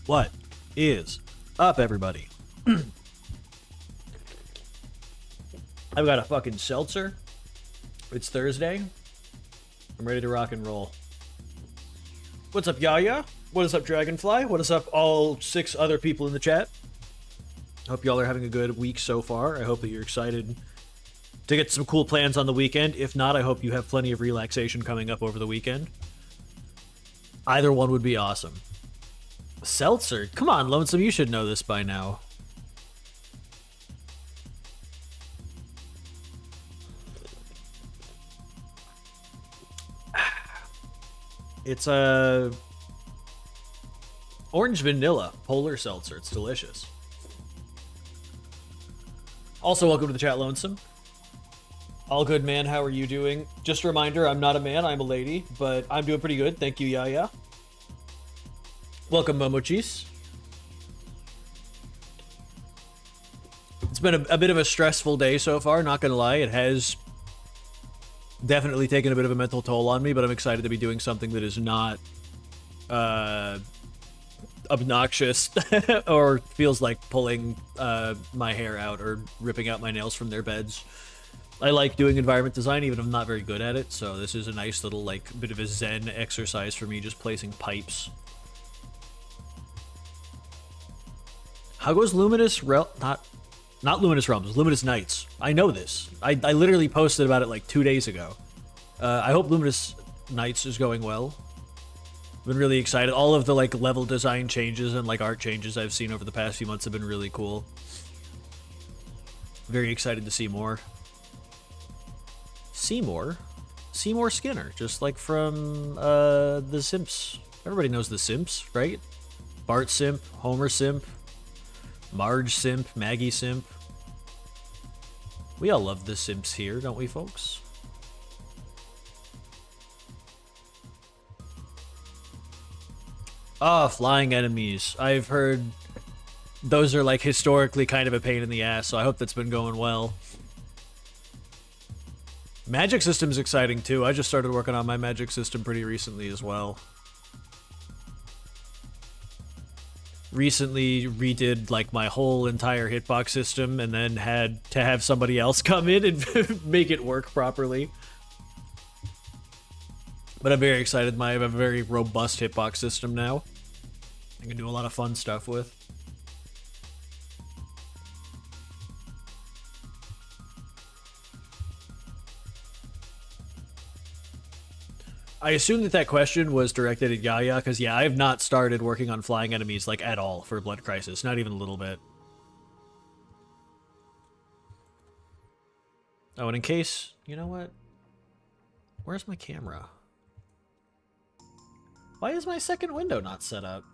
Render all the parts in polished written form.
What is up, everybody? I've got a fucking seltzer. It's Thursday. I'm ready to rock and roll. What's up, Yaya? What is up, Dragonfly? What is up, all 6 other people in the chat? Hope y'all are having a good week so far. I hope that you're excited to get some cool plans on the weekend. If not, I hope you have plenty of relaxation coming up over the weekend. Either one would be awesome. Seltzer? Come on, Lonesome, you should know this by now. It's a orange vanilla polar seltzer. It's delicious. Also, welcome to the chat, Lonesome. All good, man. How are you doing? Just a reminder, I'm not a man, I'm a lady, but I'm doing pretty good. Thank you, Yaya. Welcome, Momochis. It's been a bit of a stressful day so far, not gonna lie. It has definitely taken a bit of a mental toll on me, but I'm excited to be doing something that is not obnoxious or feels like pulling my hair out or ripping out my nails from their beds. I like doing environment design, even if I'm not very good at it, so this is a nice little, like, bit of a zen exercise for me, just placing pipes. How goes Luminous not Luminous Realms, Luminous Nights. I know this. I literally posted about it like 2 days ago. I hope Luminous Nights is going well. Been really excited. All of the like level design changes and like art changes I've seen over the past few months have been really cool. Very excited to see more. Seymour Skinner, just like from The Simps. Everybody knows The Simps, right? Bart Simp, Homer Simp, Marge Simp, Maggie Simp. We all love the Simps here, don't we, folks? Ah, flying enemies. I've heard those are like historically kind of a pain in the ass, so I hope that's been going well. Magic system's exciting too. I just started working on my magic system pretty recently as well. Recently redid like my whole entire hitbox system and then had to have somebody else come in and make it work properly. But I'm very excited. I have a very robust hitbox system now. I can do a lot of fun stuff with. I assume that question was directed at Yaya, because yeah, I have not started working on flying enemies like at all for Blood Crisis, not even a little bit. Oh, and in case, you know what? Where's my camera? Why is my second window not set up?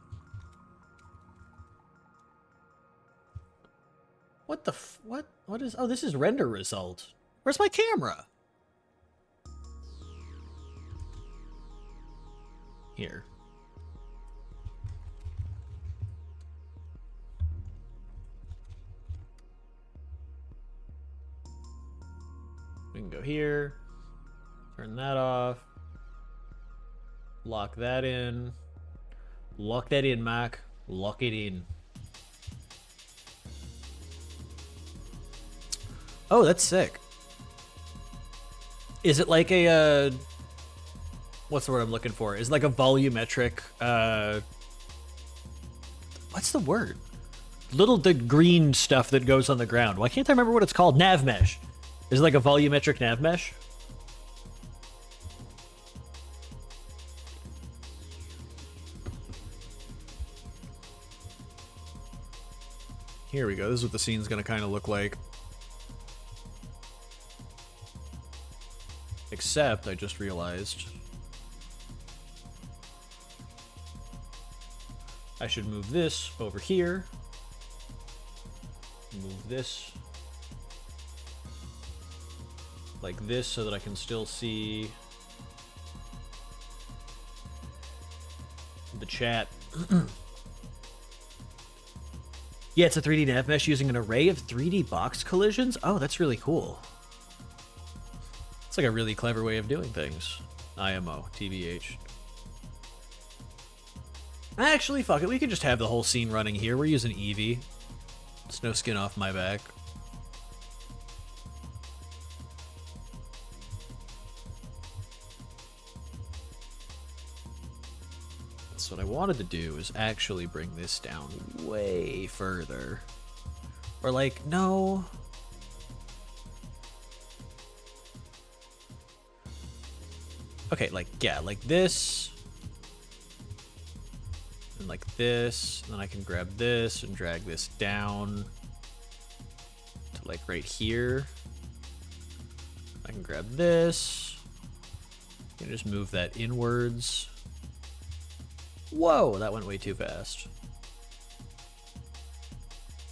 What the what is, oh, this is render result. Where's my camera? Here. We can go here, turn that off, lock that in, Mac, lock it in. Oh, that's sick. Is it like a, what's the word I'm looking for? Is it like a volumetric, what's the word? The green stuff that goes on the ground. Why can't I remember what it's called? Nav mesh. Is it like a volumetric nav mesh? Here we go. This is what the scene's gonna kind of look like. Except, I just realized I should move this over here. Move this like this so that I can still see the chat. Yeah, it's a 3D nav mesh using an array of 3D box collisions. Oh, that's really cool. It's like a really clever way of doing things. IMO, TBH. Actually, fuck it. We could just have the whole scene running here. We're using Eevee. It's no skin off my back. So what I wanted to do is actually bring this down way further. Or like, no. Okay, like, yeah, like this. And like this. And then I can grab this and drag this down to like right here. I can grab this. And just move that inwards. Whoa, that went way too fast.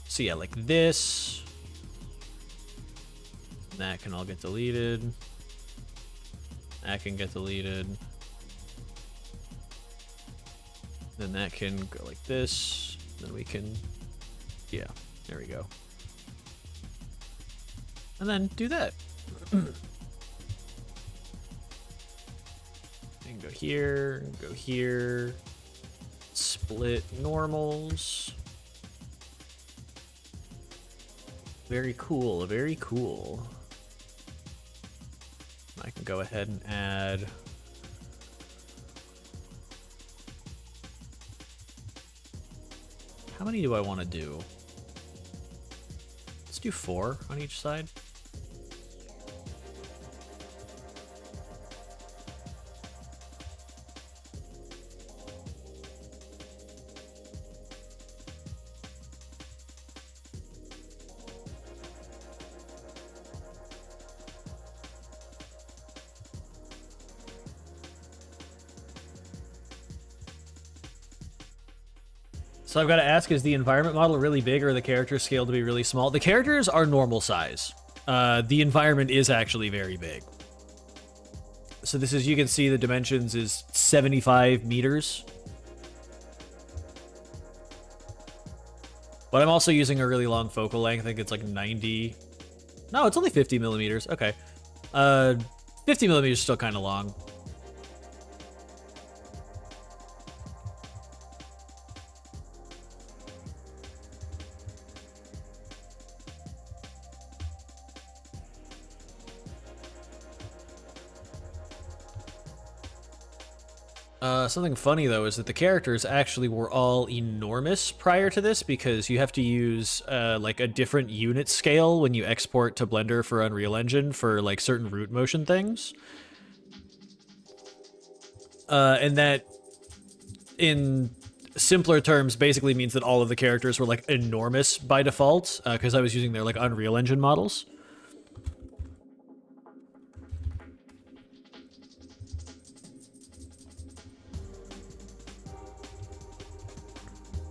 So yeah, like this. That can all get deleted. That can get deleted. Then that can go like this. Then we can, yeah, there we go. And then do that. And go here, go here. Split normals. Very cool, very cool. I can go ahead and add how many do I want to do? Let's do 4 on each side. So I've got to ask, is the environment model really big or the characters scaled to be really small? The characters are normal size. The environment is actually very big. So this is, you can see the dimensions is 75 meters. But I'm also using a really long focal length. I think it's like 90. No, it's only 50 millimeters. Okay. 50 millimeters is still kind of long. Something funny though is that the characters actually were all enormous prior to this because you have to use like a different unit scale when you export to Blender for Unreal Engine for like certain root motion things. And that in simpler terms basically means that all of the characters were like enormous by default because I was using their like Unreal Engine models.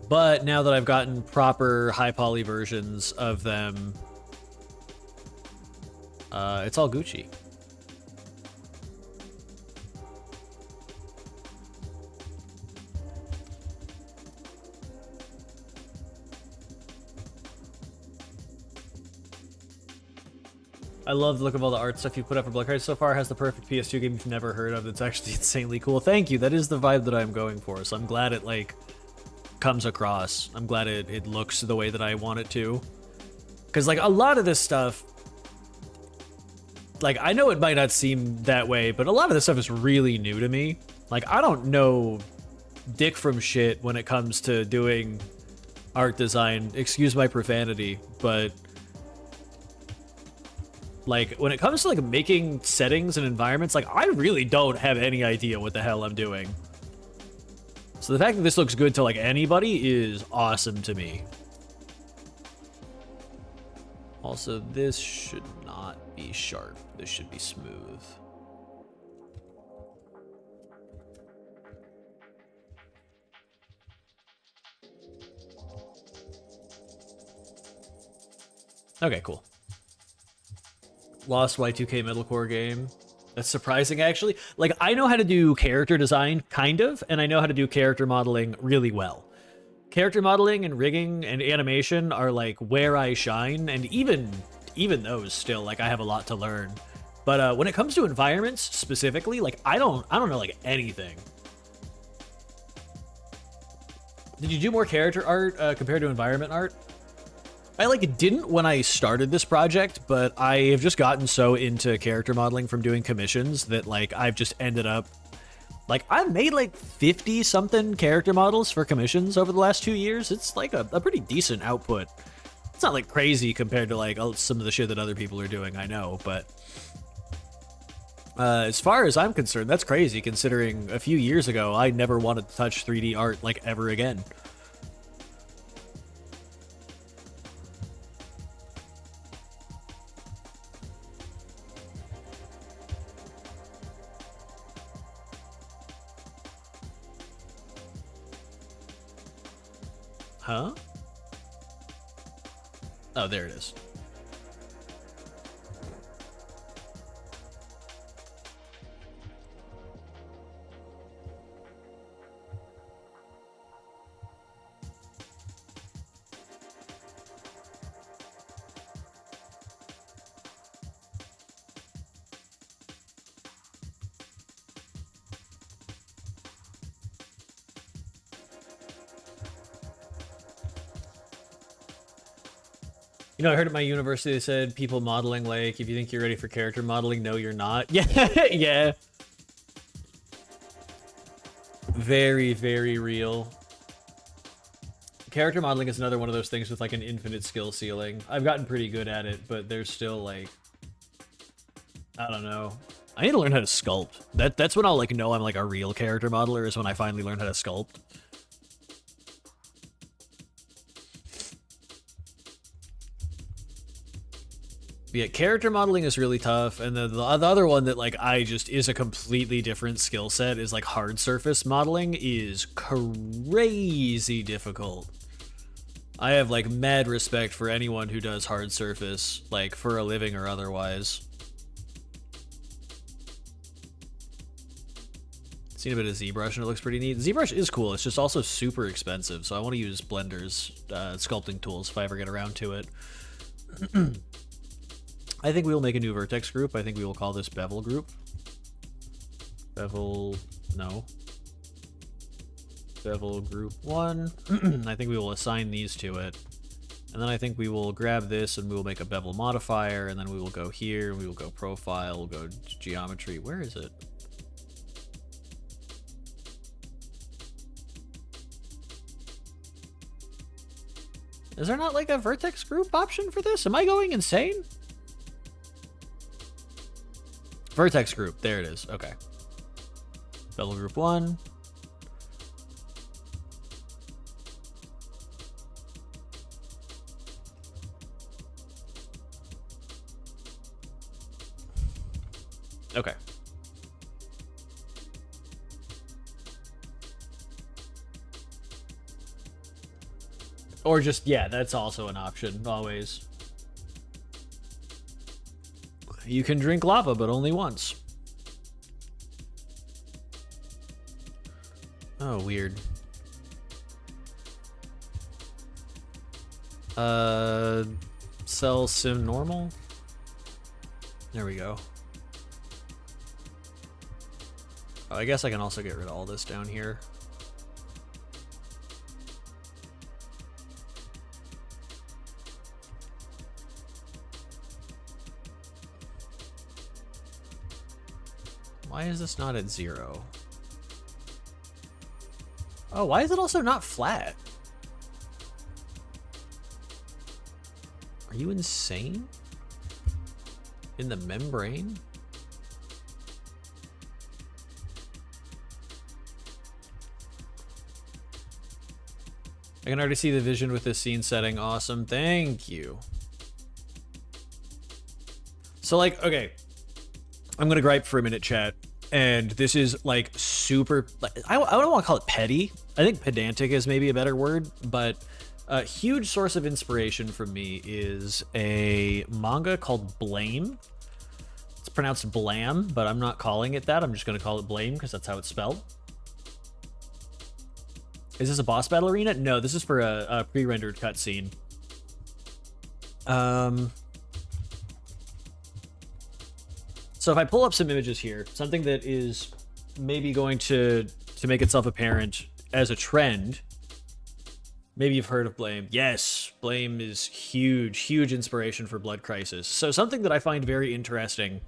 But now that I've gotten proper high poly versions of them, it's all Gucci. I love the look of all the art stuff you put up for Black Card so far. Has the perfect PS2 game you've never heard of. It's actually insanely cool. Thank you. That is the vibe that I'm going for. So I'm glad it like comes across. I'm glad it looks the way that I want it to. Because like a lot of this stuff, like I know it might not seem that way, but a lot of this stuff is really new to me. Like I don't know dick from shit when it comes to doing art design. Excuse my profanity, but like when it comes to like making settings and environments, like I really don't have any idea what the hell I'm doing. So the fact that this looks good to like anybody is awesome to me. Also, this should not be sharp. This should be smooth. Okay, cool. Lost Y2K metalcore game. That's surprising, actually. Like, I know how to do character design, kind of, and I know how to do character modeling really well. Character modeling and rigging and animation are, like, where I shine, and even those still, like, I have a lot to learn. But when it comes to environments, specifically, like, I don't know, like, anything. Did you do more character art compared to environment art? I like didn't when I started this project, but I have just gotten so into character modeling from doing commissions that like I've just ended up like I've made like 50 something character models for commissions over the last 2 years. It's like a pretty decent output. It's not like crazy compared to like some of the shit that other people are doing, I know, but as far as I'm concerned, that's crazy considering a few years ago I never wanted to touch 3D art like ever again. Huh? Oh, there it is. You know, I heard at my university they said people modeling, like, if you think you're ready for character modeling, no, you're not. Yeah, yeah. Very, very real. Character modeling is another one of those things with, like, an infinite skill ceiling. I've gotten pretty good at it, but there's still, like... I don't know. I need to learn how to sculpt. That's when I'll, like, know I'm, like, a real character modeler, is when I finally learn how to sculpt. Yeah, character modeling is really tough, and the other one that like I just is a completely different skill set is like hard surface modeling is crazy difficult. I have like mad respect for anyone who does hard surface, like for a living or otherwise. Seen a bit of ZBrush and it looks pretty neat. ZBrush is cool, it's just also super expensive, so I want to use Blender's sculpting tools if I ever get around to it. I think we will make a new vertex group. I think we will call this bevel group. Bevel, no. Bevel group 1. I think we will assign these to it. And then I think we will grab this and we will make a bevel modifier, and then we will go here, we will go profile, we'll go geometry. Where is it? Is there not like a vertex group option for this? Am I going insane? Vertex group, there it is. Okay. Bevel group 1. Okay. Or just, yeah, that's also an option, always. You can drink lava, but only once. Oh, weird. Cell sim normal? There we go. Oh, I guess I can also get rid of all this down here. Why is this not at 0? Oh, why is it also not flat? Are you insane? In the membrane? I can already see the vision with this scene setting. Awesome, thank you. So like, okay. I'm gonna gripe for a minute, chat, and this is like super, I don't want to call it petty. I think pedantic is maybe a better word, but a huge source of inspiration for me is a manga called Blame. It's pronounced Blam, but I'm not calling it that. I'm just gonna call it Blame because that's how it's spelled. Is this a boss battle arena? No, this is for a pre-rendered cutscene. So if I pull up some images here, something that is maybe going to make itself apparent as a trend Maybe you've heard of Blame. Yes, Blame is huge, huge inspiration for Blood Crisis. So something that I find very interesting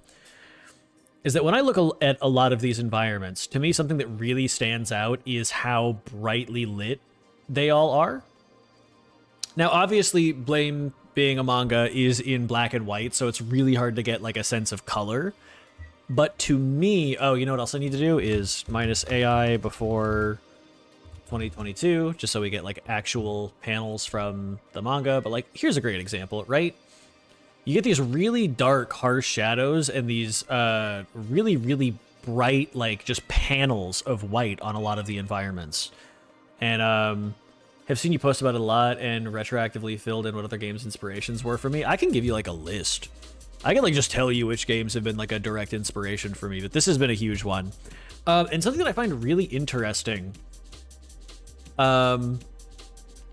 is that when I look at a lot of these environments, to me, something that really stands out is how brightly lit they all are. Now, obviously, Blame being a manga is in black and white, so it's really hard to get like a sense of color. But to me, oh, you know what else I need to do is minus AI before 2022, just so we get like actual panels from the manga. But like, here's a great example, right? You get these really dark, harsh shadows and these really, really bright, like just panels of white on a lot of the environments. And have seen you post about it a lot and retroactively filled in what other games' inspirations were for me. I can give you like a list. I can like just tell you which games have been like a direct inspiration for me, but this has been a huge one. And something that I find really interesting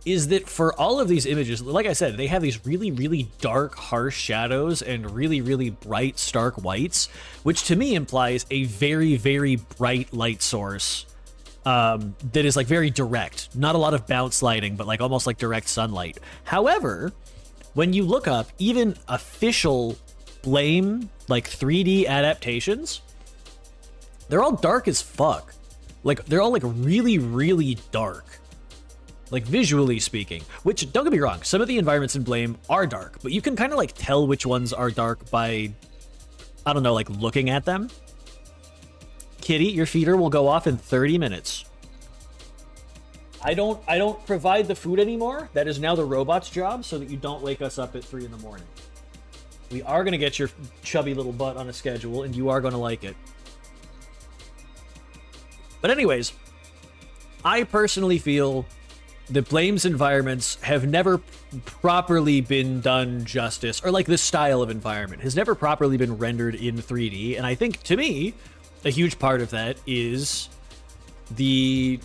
is that for all of these images, like I said, they have these really, really dark, harsh shadows and really, really bright, stark whites, which to me implies a very, very bright light source that is like very direct. Not a lot of bounce lighting, but like almost like direct sunlight. However, when you look up even official Blame, like 3D adaptations, they're all dark as fuck. Like, they're all like really, really dark. Like, visually speaking, which, don't get me wrong, some of the environments in Blame are dark, but you can kind of like tell which ones are dark by, I don't know, like looking at them. Kitty, your feeder will go off in 30 minutes. I don't provide the food anymore. That is now the robot's job, so that you don't wake us up at 3 in the morning. We are going to get your chubby little butt on a schedule, and you are going to like it. But anyways, I personally feel that Blame's environments have never properly been done justice, or like this style of environment has never properly been rendered in 3D. And I think, to me, a huge part of that is the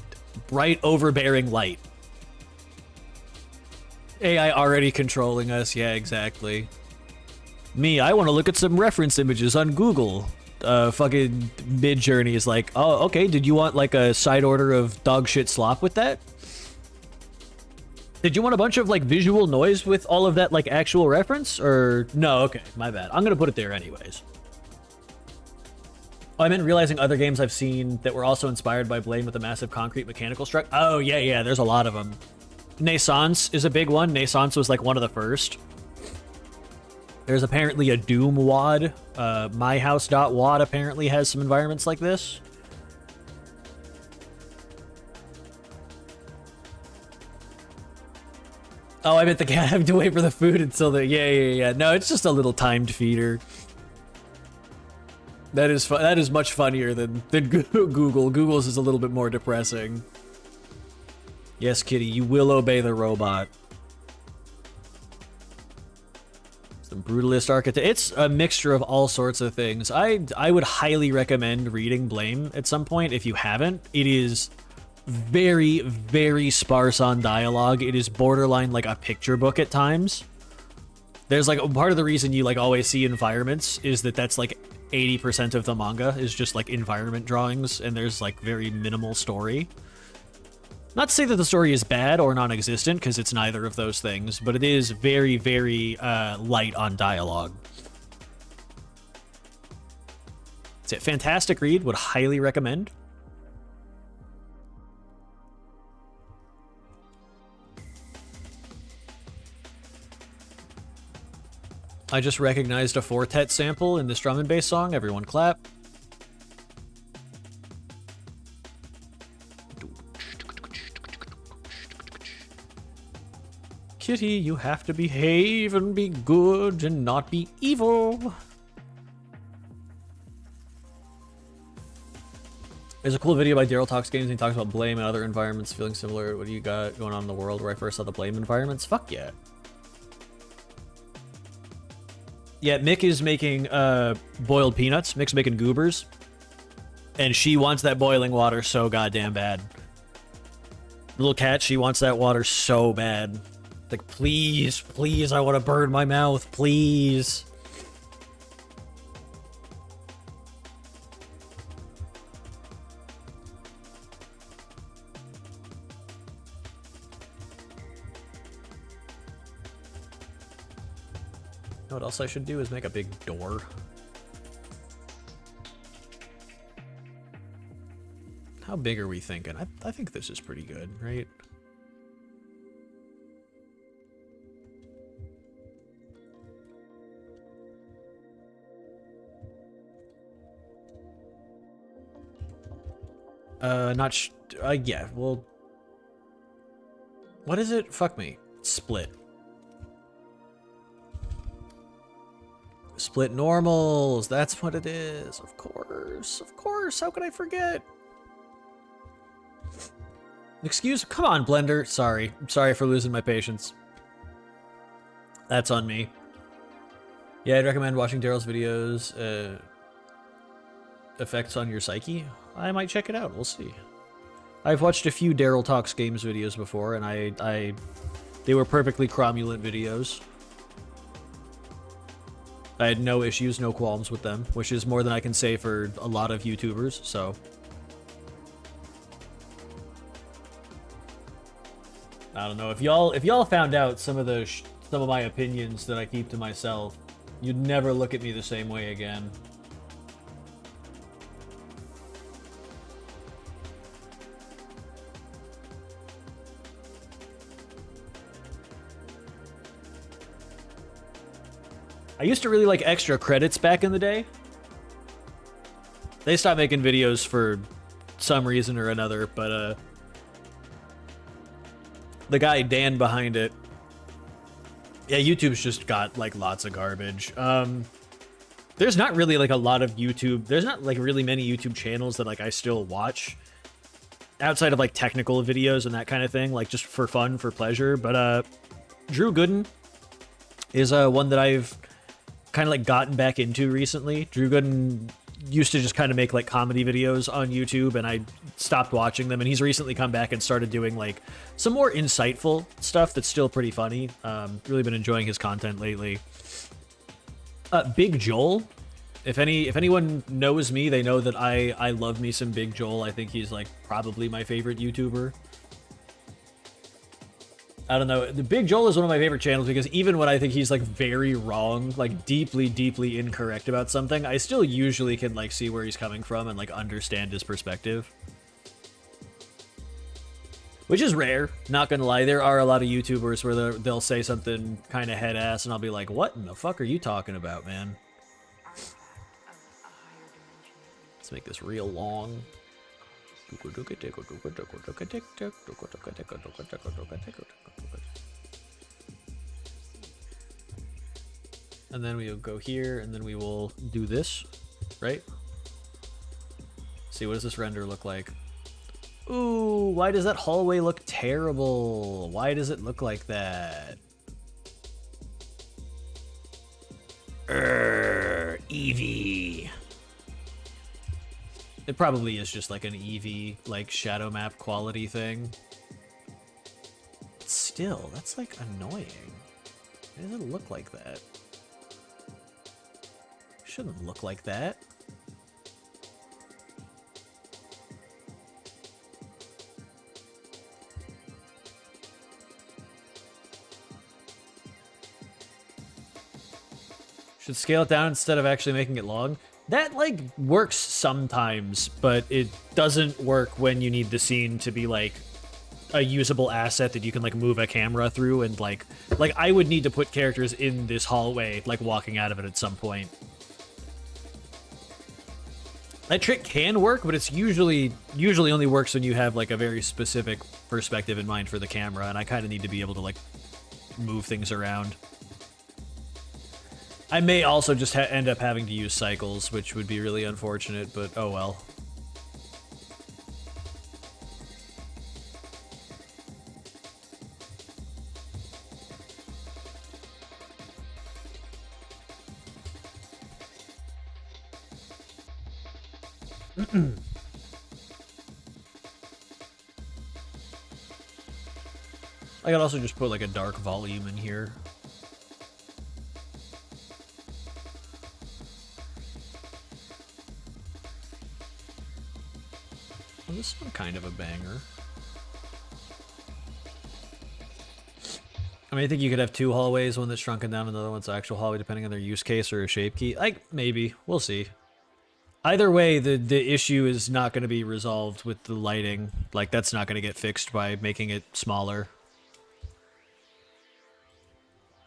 bright, overbearing light. AI already controlling us. Yeah, exactly. Me, I want to look at some reference images on Google. Fucking Mid-Journey is like, oh, okay, did you want like a side order of dog shit slop with that? Did you want a bunch of like visual noise with all of that like actual reference? Or no, okay, my bad. I'm gonna put it there anyways. Oh, I meant realizing other games I've seen that were also inspired by Blame with a massive concrete mechanical structure. Oh, yeah, there's a lot of them. Naissance is a big one. Naissance was like one of the first. There's apparently a Doom WAD. MyHouse.wad apparently has some environments like this. Oh, I meant the cat having to wait for the food until the... Yeah. No, it's just a little timed feeder. That is much funnier than Google. Google's is a little bit more depressing. Yes, Kitty, you will obey the robot. Some brutalist architect. It's a mixture of all sorts of things. I would highly recommend reading Blame at some point if you haven't. It is very, very sparse on dialogue. It is borderline like a picture book at times. There's like part of the reason you like always see environments is that that's like 80% of the manga is just like environment drawings, and there's like very minimal story. Not to say that the story is bad or non-existent, because it's neither of those things, but it is very, very light on dialogue. It's a fantastic read, would highly recommend. I just recognized a Fortet sample in this drum and bass song. Everyone clap. Kitty, you have to behave and be good and not be evil. There's a cool video by Daryl Talks Games, and he talks about Blame and other environments feeling similar. What do you got going on in the world where I first saw the Blame environments? Fuck yeah. Yeah, Mick is making boiled peanuts. Mick's making goobers. And she wants that boiling water so goddamn bad. Little cat, she wants that water so bad. Like, please, please, I want to burn my mouth, please. know what else I should do is make a big door. How big are we thinking? I think this is pretty good, right? Yeah, well... What is it? Fuck me. Split. Split normals, that's what it is. Of course, how could I forget? Come on, Blender. Sorry. I'm sorry for losing my patience. That's on me. Yeah, I'd recommend watching Daryl's videos. Effects on your psyche? I might check it out, we'll see. I've watched a few Daryl Talks Games videos before, and they were perfectly cromulent videos. I had no issues, no qualms with them, which is more than I can say for a lot of YouTubers, so... I don't know, if y'all found out some of my opinions that I keep to myself, you'd never look at me the same way again. I used to really like Extra Credits back in the day. They stopped making videos for some reason or another, but the guy Dan behind it, yeah, YouTube's just got like lots of garbage. There's not really like a lot of YouTube, there's not like really many YouTube channels that like I still watch outside of like technical videos and that kind of thing, like just for fun, for pleasure. But Drew Gooden is one that I've kind of like gotten back into recently. Drew Gooden used to just kind of make like comedy videos on YouTube, and I stopped watching them, and he's recently come back and started doing like some more insightful stuff that's still pretty funny. Really been enjoying his content lately. Big Joel, if anyone knows me, they know that I love me some Big Joel. I think he's like probably my favorite YouTuber. I don't know. The Big Joel is one of my favorite channels because even when I think he's like very wrong, like deeply, deeply incorrect about something, I still usually can like see where he's coming from and like understand his perspective. Which is rare, not gonna lie. There are a lot of YouTubers where they'll say something kind of head ass and I'll be like, what in the fuck are you talking about, man? Let's make this real long. And then we'll go here, and then we will do this, right? See, what does this render look like? Ooh, why does that hallway look terrible? Why does it look like that? Eevee. It probably is just like an Eevee, like shadow map quality thing. But still, that's like annoying. Why does it look like that? Shouldn't look like that. Should scale it down instead of actually making it long. That, like, works sometimes, but it doesn't work when you need the scene to be, like, a usable asset that you can, like, move a camera through, and, like, I would need to put characters in this hallway, like, walking out of it at some point. That trick can work, but it's usually only works when you have, like, a very specific perspective in mind for the camera, and I kind of need to be able to, like, move things around. I may also just end up having to use cycles, which would be really unfortunate, but oh well. I could also just put like a dark volume in here. Well, this one kind of a banger. I mean, I think you could have two hallways, one that's shrunken down, and the other one's actual hallway, depending on their use case or a shape key. Like, maybe. We'll see. Either way, the issue is not going to be resolved with the lighting. Like, that's not going to get fixed by making it smaller.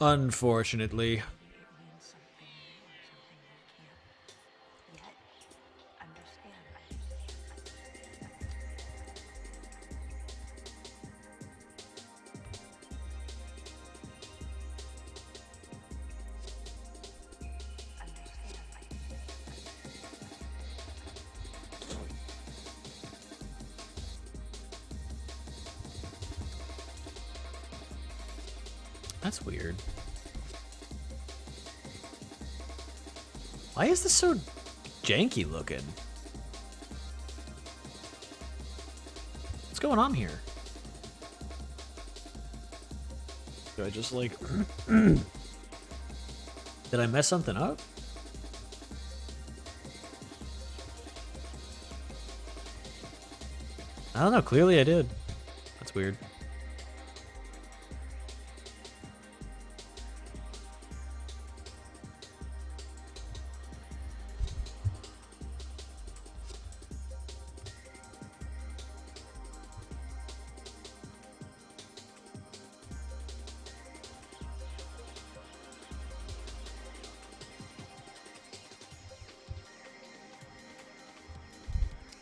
Unfortunately. That's weird. Why is this so janky looking? What's going on here? Do I just like... Did I mess something up? I don't know, clearly I did. That's weird.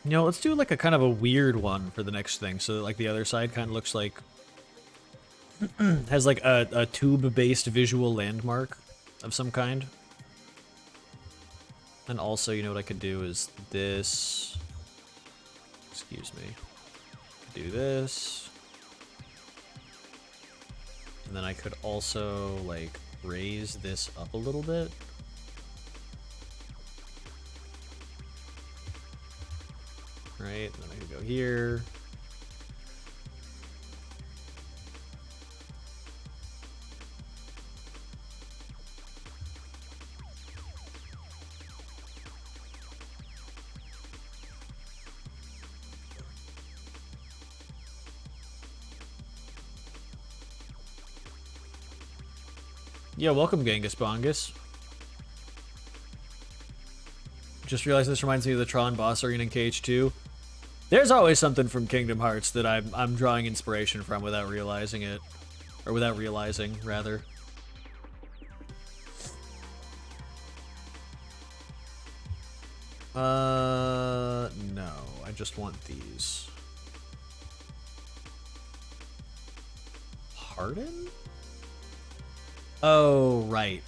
You know, let's do like a kind of a weird one for the next thing, so that like the other side kind of looks like has like a tube-based visual landmark of some kind. And also, you know what I could do is this. Excuse me. Do this. And then I could also like raise this up a little bit. Right, and then I could go here. Yeah, welcome Genghis Bongus. Just realized this reminds me of the Tron boss arena in KH2. There's always something from Kingdom Hearts that I'm drawing inspiration from without realizing it. Or without realizing, rather. No. I just want these. Pardon? Oh, right.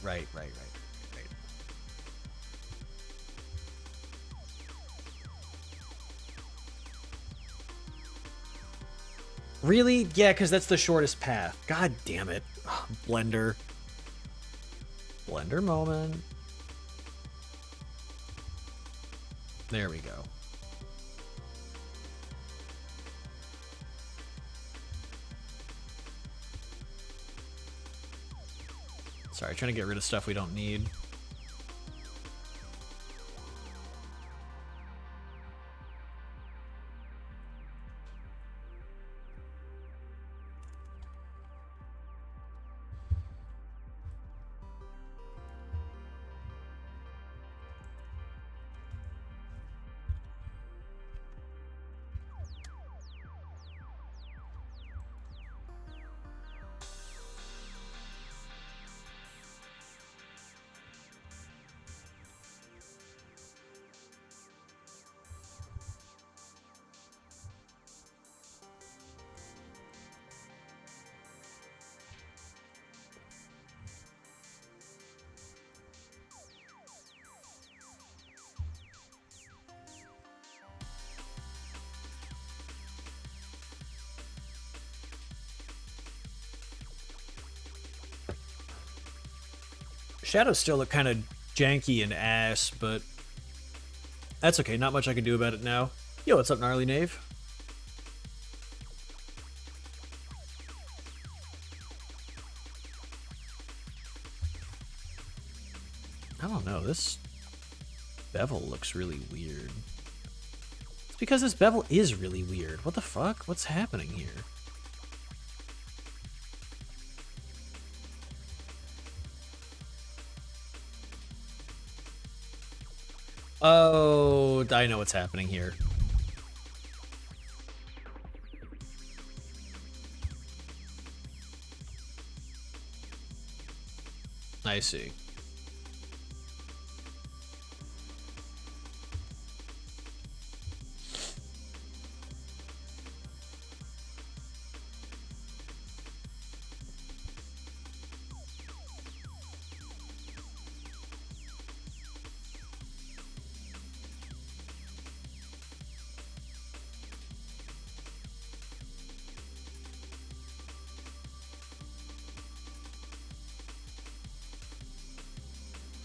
Really? Yeah, because that's the shortest path. God damn it. Ugh, Blender. Blender moment. There we go. Sorry, trying to get rid of stuff we don't need. Shadows still look kind of janky and ass, but that's okay. Not much I can do about it now. Yo, what's up, gnarly knave? I don't know. This bevel looks really weird. It's because this bevel is really weird. What the fuck? What's happening here? Oh, I know what's happening here. I see.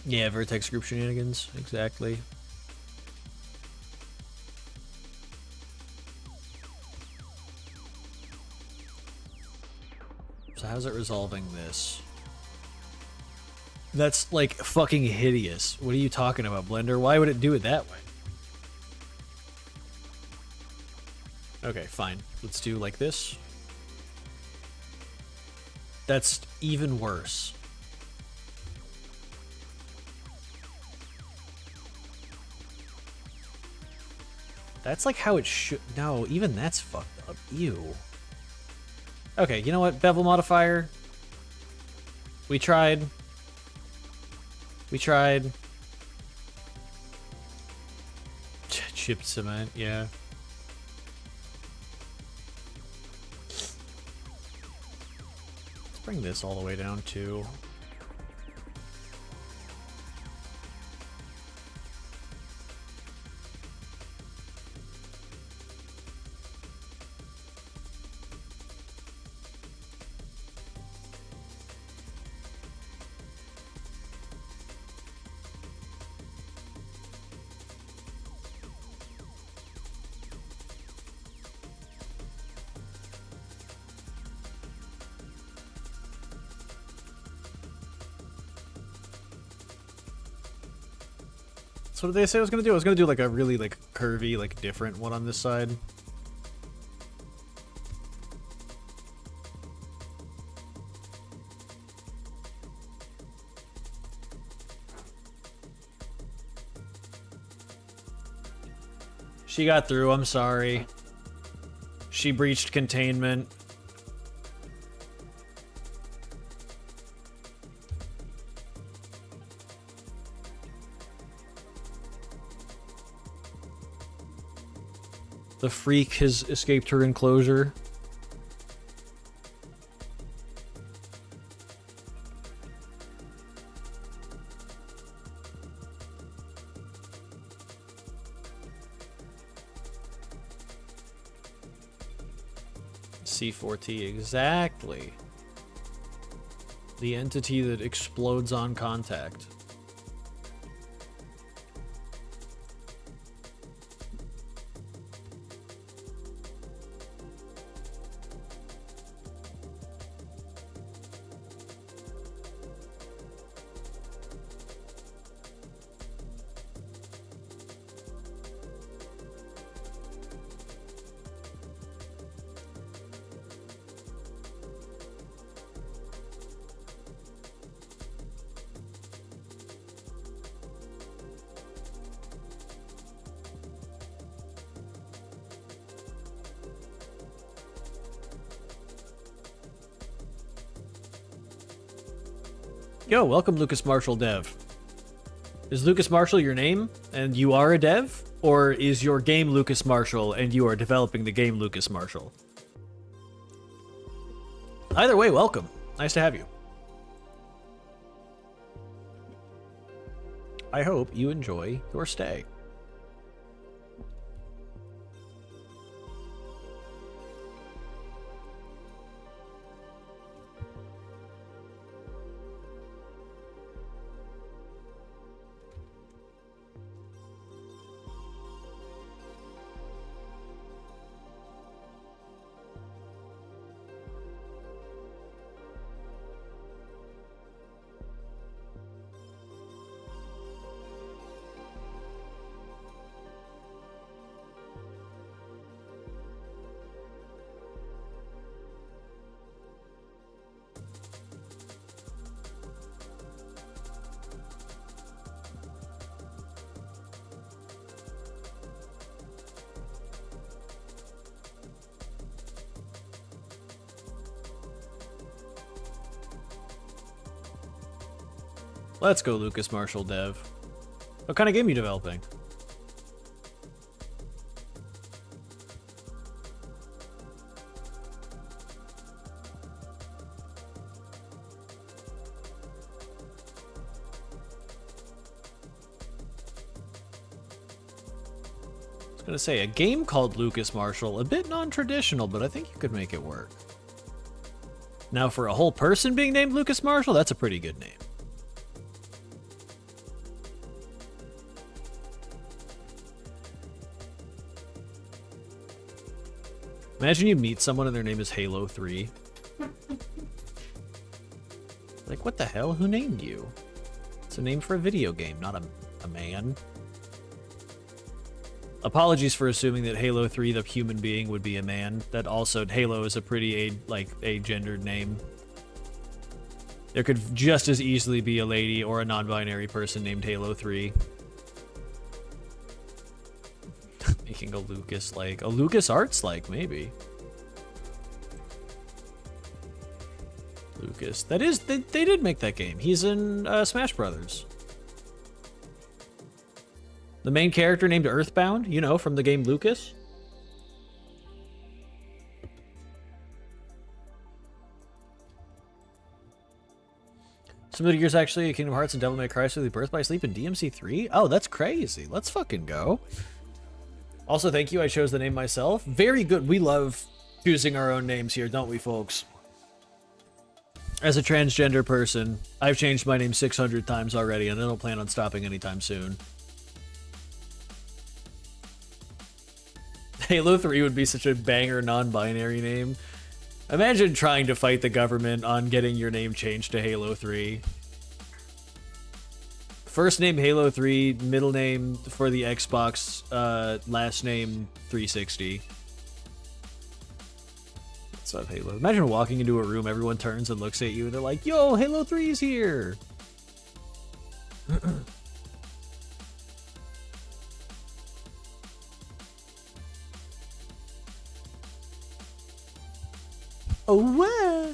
Yeah, vertex group shenanigans, exactly. So how's it resolving this? That's like fucking hideous. What are you talking about, Blender? Why would it do it that way? Okay, fine. Let's do like this. That's even worse. That's like how it should. No, even that's fucked up. Ew. Okay, you know what? Bevel modifier. We tried. We tried. Chipped cement, yeah. Let's bring this all the way down too. So what did they say I was gonna do? I was gonna do like a really like curvy, like different one on this side. She got through, I'm sorry. She breached containment. The freak has escaped her enclosure. C4T, exactly. The entity that explodes on contact. Yo, welcome Lucas Marshall Dev. Is Lucas Marshall your name and you are a dev? Or is your game Lucas Marshall and you are developing the game Lucas Marshall? Either way, welcome. Nice to have you. I hope you enjoy your stay. Let's go, Lucas Marshall Dev. What kind of game are you developing? I was gonna say, a game called Lucas Marshall, a bit non-traditional, but I think you could make it work. Now, for a whole person being named Lucas Marshall, that's a pretty good name. Imagine you meet someone and their name is Halo 3. Like, what the hell? Who named you? It's a name for a video game, not a man. Apologies for assuming that Halo 3, the human being, would be a man. That also, Halo is a pretty a-gendered name. There could just as easily be a lady or a non-binary person named Halo 3. Making a Lucas like. A Lucas Arts like, maybe. Lucas. That is, they did make that game. He's in Smash Brothers. The main character named Earthbound, you know, from the game Lucas. Some of the years actually, Kingdom Hearts and Devil May Cry through Birth by Sleep in DMC3. Oh, that's crazy. Let's fucking go. Also, thank you. I chose the name myself. Very good. We love choosing our own names here, don't we, folks? As a transgender person, I've changed my name 600 times already, and I don't plan on stopping anytime soon. Halo 3 would be such a banger non-binary name. Imagine trying to fight the government on getting your name changed to Halo 3. First name Halo 3, middle name for the Xbox, last name 360. What's up, Halo? Imagine walking into a room, everyone turns and looks at you, and they're like, yo, Halo 3's here! Oh, wow!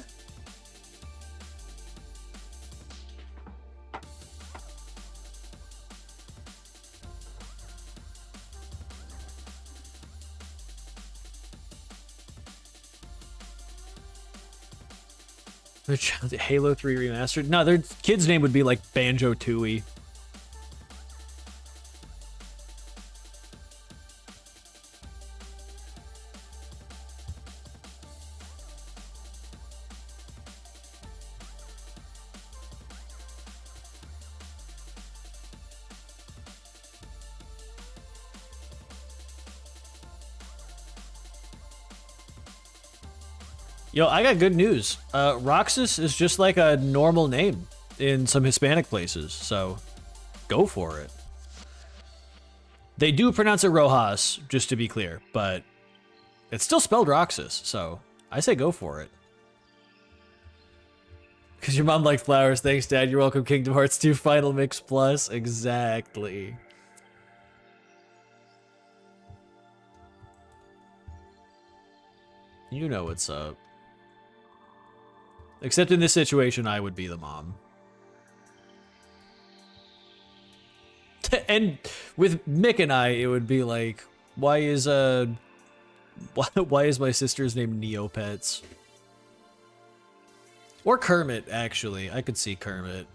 Halo 3 remastered? No, their kid's name would be like Banjo-Tooie. Yo, I got good news. Roxas is just like a normal name in some Hispanic places, so go for it. They do pronounce it Rojas, just to be clear, but it's still spelled Roxas, so I say go for it. Because your mom liked flowers. Thanks, Dad. You're welcome, Kingdom Hearts 2 Final Mix Plus. Exactly. You know what's up. Except in this situation, I would be the mom. And with Mick and I, it would be like, why is my sister's name Neopets? Or Kermit, actually. I could see Kermit.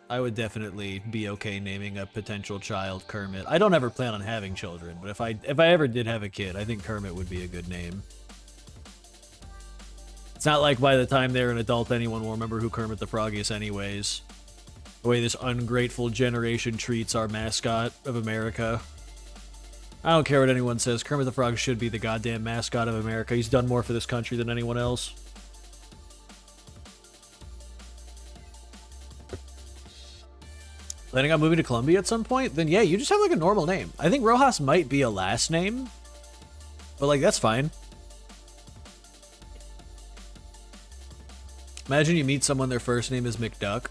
I would definitely be okay naming a potential child Kermit. I don't ever plan on having children, but if I ever did have a kid, I think Kermit would be a good name. It's not like by the time they're an adult, anyone will remember who Kermit the Frog is anyways. The way this ungrateful generation treats our mascot of America. I don't care what anyone says, Kermit the Frog should be the goddamn mascot of America. He's done more for this country than anyone else. Planning on moving to Colombia at some point? Then yeah, you just have like a normal name. I think Rojas might be a last name, but like that's fine. Imagine you meet someone, their first name is McDuck.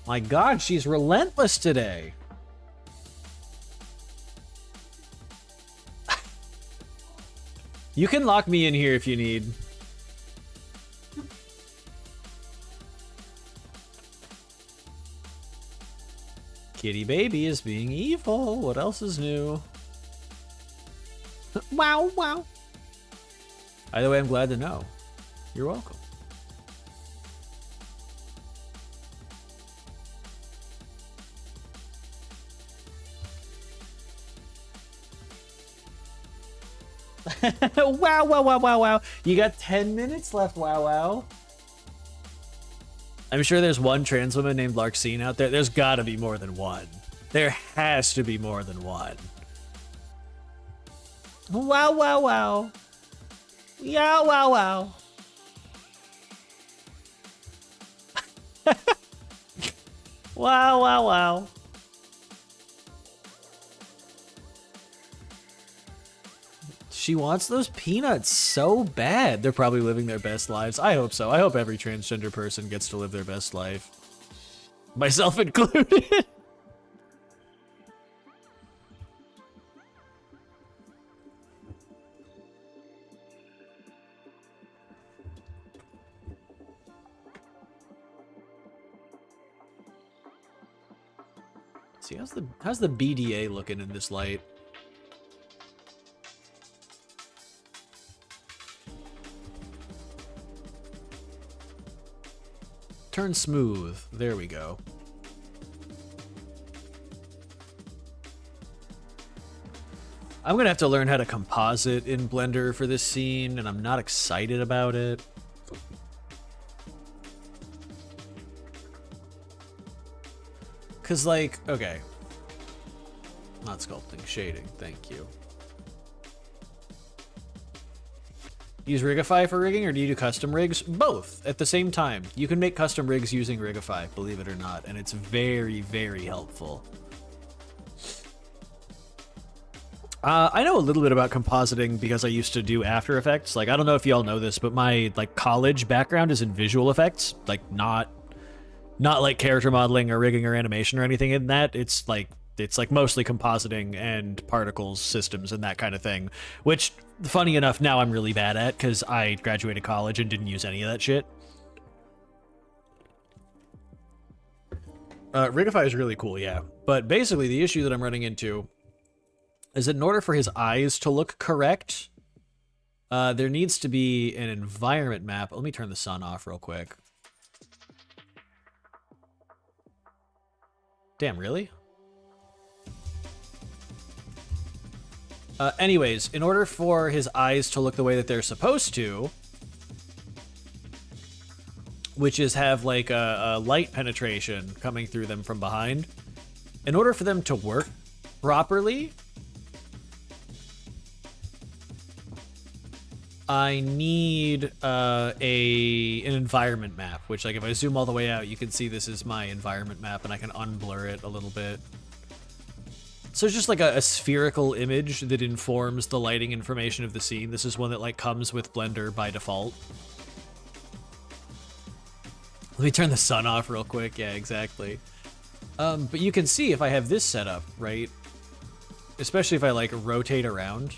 My God, she's relentless today. You can lock me in here if you need. Kitty baby is being evil. What else is new? Wow, wow. Either way, I'm glad to know. You're welcome. Wow, wow, wow, wow, wow. You got 10 minutes left, wow, wow. I'm sure there's one trans woman named Larxene out there. There's gotta be more than one. There has to be more than one. Wow, wow, wow. Yeah, wow, wow. Wow, wow, wow. She wants those peanuts so bad. They're probably living their best lives. I hope so. I hope every transgender person gets to live their best life. Myself included. See, how's the BDA looking in this light? Turn smooth. There we go. I'm gonna have to learn how to composite in Blender for this scene, and I'm not excited about it. Cause like, okay. Not sculpting, shading, thank you. Use Rigify for rigging, or do you do custom rigs? Both, at the same time. You can make custom rigs using Rigify, believe it or not, and it's very, very helpful. I know a little bit about compositing because I used to do After Effects. Like, I don't know if y'all know this, but my like college background is in visual effects, like not like character modeling or rigging or animation or anything in that. It's like mostly compositing and particles systems and that kind of thing, which funny enough now I'm really bad at because I graduated college and didn't use any of that shit. Rigify is really cool, yeah, but basically the issue that I'm running into is that in order for his eyes to look correct, there needs to be an environment map. Let me turn the sun off real quick. Damn, really? Anyways, in order for his eyes to look the way that they're supposed to, which is have like a light penetration coming through them from behind, in order for them to work properly, I need an environment map, which like if I zoom all the way out, you can see this is my environment map and I can unblur it a little bit. So it's just like a spherical image that informs the lighting information of the scene. This is one that like comes with Blender by default. Let me turn the sun off real quick. Yeah, exactly. But you can see if I have this set up, right? Especially if I like rotate around.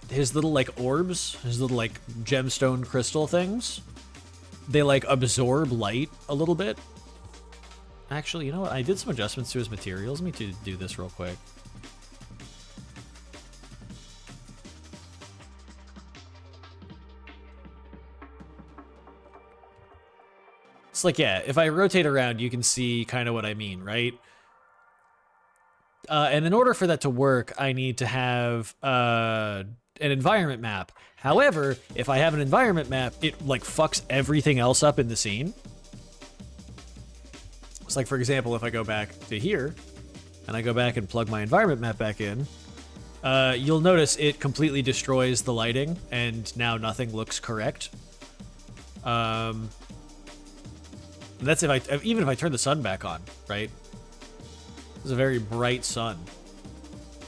His little like orbs, his little like gemstone crystal things, they like absorb light a little bit. Actually, you know what? I did some adjustments to his materials. Let me do this real quick. It's like, yeah, if I rotate around, you can see kind of what I mean, right? And in order for that to work, I need to have an environment map. However, if I have an environment map, it like fucks everything else up in the scene. It's like, for example, if I go back to here and I go back and plug my environment map back in, you'll notice it completely destroys the lighting and now nothing looks correct. That's even if I turn the sun back on, right? It's a very bright sun,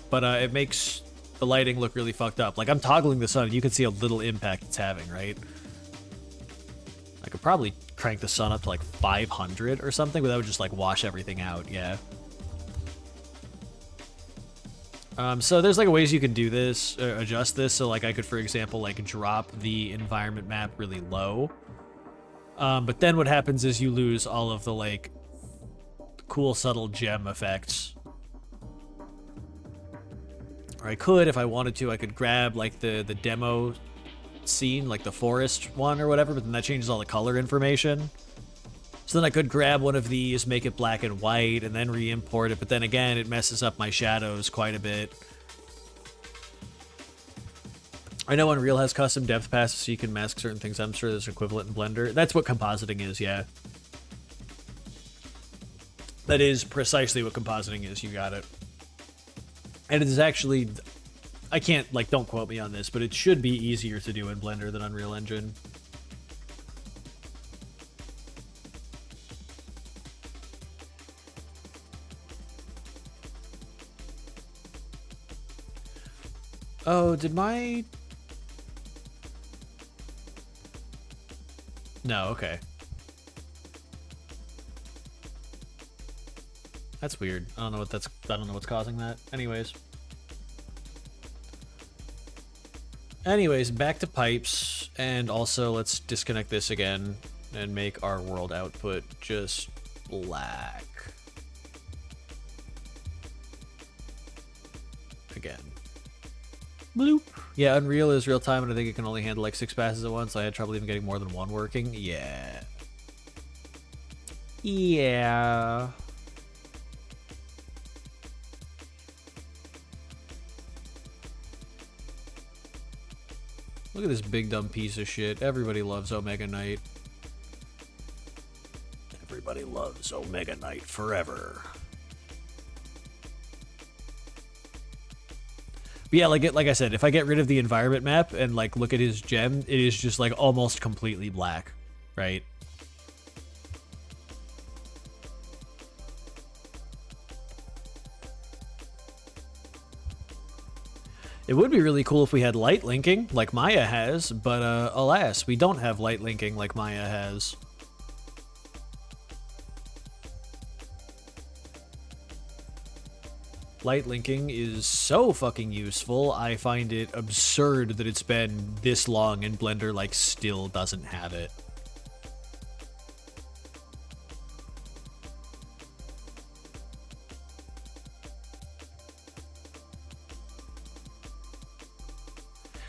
but it makes the lighting look really fucked up. Like I'm toggling the sun, and you can see a little impact it's having, right? I could probably crank the sun up to like 500 or something, but that would just like wash everything out, yeah. So there's like ways you can do this, adjust this. So like I could, for example, like drop the environment map really low. But then what happens is you lose all of the like cool subtle gem effects. Or I could, if I wanted to, I could grab like the demo scene, like the forest one or whatever, but then that changes all the color information. So then I could grab one of these, make it black and white, and then re-import it, but then again, it messes up my shadows quite a bit. I know Unreal has custom depth passes so you can mask certain things. I'm sure there's equivalent in Blender. That's what compositing is, yeah. That is precisely what compositing is, you got it. And it is actually, I can't, like, don't quote me on this, but it should be easier to do in Blender than Unreal Engine. Oh, did my... No, okay. That's weird. I don't know what's causing that. Anyways, back to pipes, and also let's disconnect this again and make our world output just black. Again. Bloop. Yeah, Unreal is real time, and I think it can only handle like 6 passes at once. I had trouble even getting more than one working. Yeah. Yeah. Look at this big dumb piece of shit. Everybody loves Omega Knight. Everybody loves Omega Knight forever. But yeah, like I said, if I get rid of the environment map and like look at his gem, it is just like almost completely black, right? It would be really cool if we had light linking like Maya has, but alas, we don't have light linking like Maya has. Light linking is so fucking useful, I find it absurd that it's been this long and Blender, like, still doesn't have it.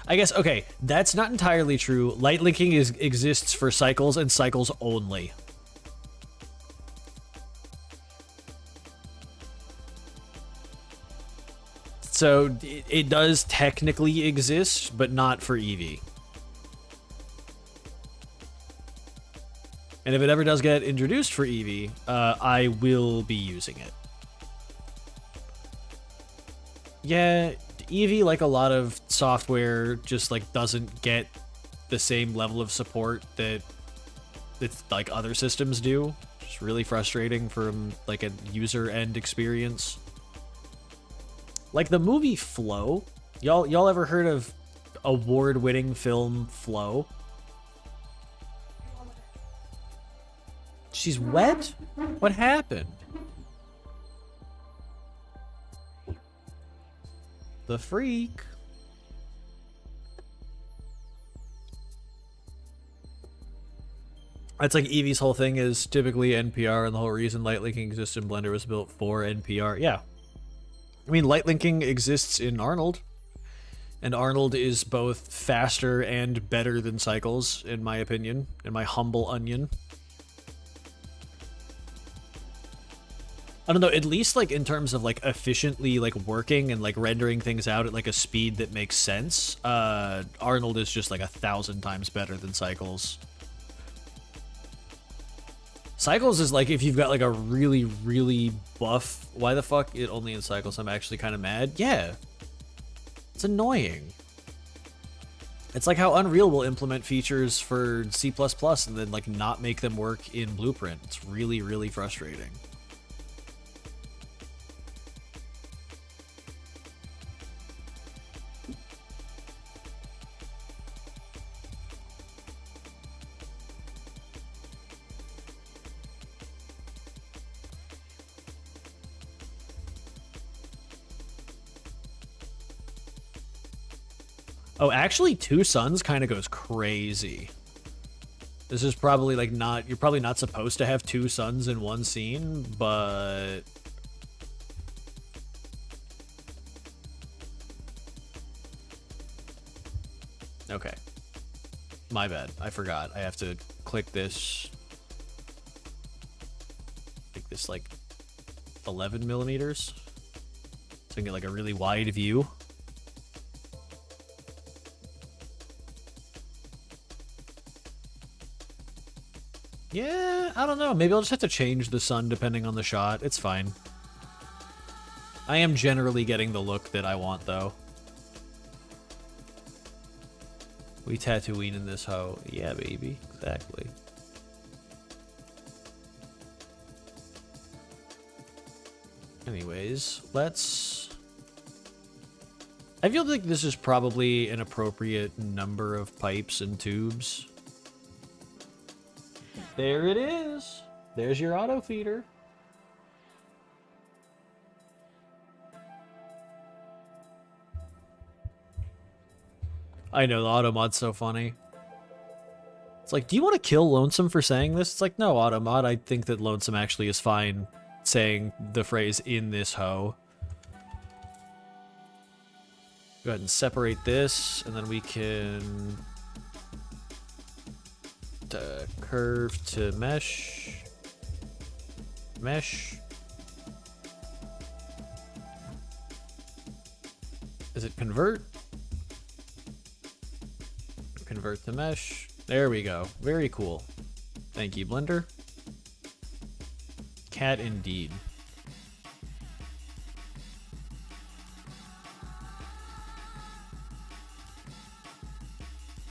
I guess, okay, that's not entirely true. Light linking exists for cycles and cycles only. So it does technically exist, but not for Eevee. And if it ever does get introduced for Eevee, I will be using it. Yeah, Eevee, like a lot of software, just like doesn't get the same level of support that like other systems do. It's really frustrating from like a user end experience. Like the movie Flow. Y'all ever heard of award-winning film Flow? She's wet? What happened? The freak. That's like Eevee's whole thing is typically NPR, and the whole reason light linking exists in Blender was built for NPR. Yeah. I mean, light linking exists in Arnold, and Arnold is both faster and better than Cycles, in my opinion, in my humble onion. I don't know, at least like in terms of like efficiently like working and like rendering things out at like a speed that makes sense, Arnold is just like 1,000 times better than Cycles. Cycles is like if you've got like a really, really buff... Why the fuck it only in Cycles? I'm actually kind of mad. Yeah. It's annoying. It's like how Unreal will implement features for C++ and then like not make them work in Blueprint. It's really, really frustrating. Oh, actually, 2 suns kind of goes crazy. This is probably like not, you're probably not supposed to have 2 suns in one scene, but... Okay. My bad. I forgot. I have to click this. Make this like 11 millimeters. So I can get like a really wide view. Yeah, I don't know. Maybe I'll just have to change the sun depending on the shot. It's fine. I am generally getting the look that I want, though. We Tatooine in this hoe. Yeah, baby. Exactly. Anyways, let's... I feel like this is probably an appropriate number of pipes and tubes. There it is. There's your auto feeder. I know, the auto mod's so funny. It's like, do you want to kill Lonesome for saying this? It's like, no, auto mod, I think that Lonesome actually is fine saying the phrase in this hoe. Go ahead and separate this, and then we can curve to mesh. Mesh. Is it convert? Convert to mesh. There we go. Very cool. Thank you, Blender. Cat indeed.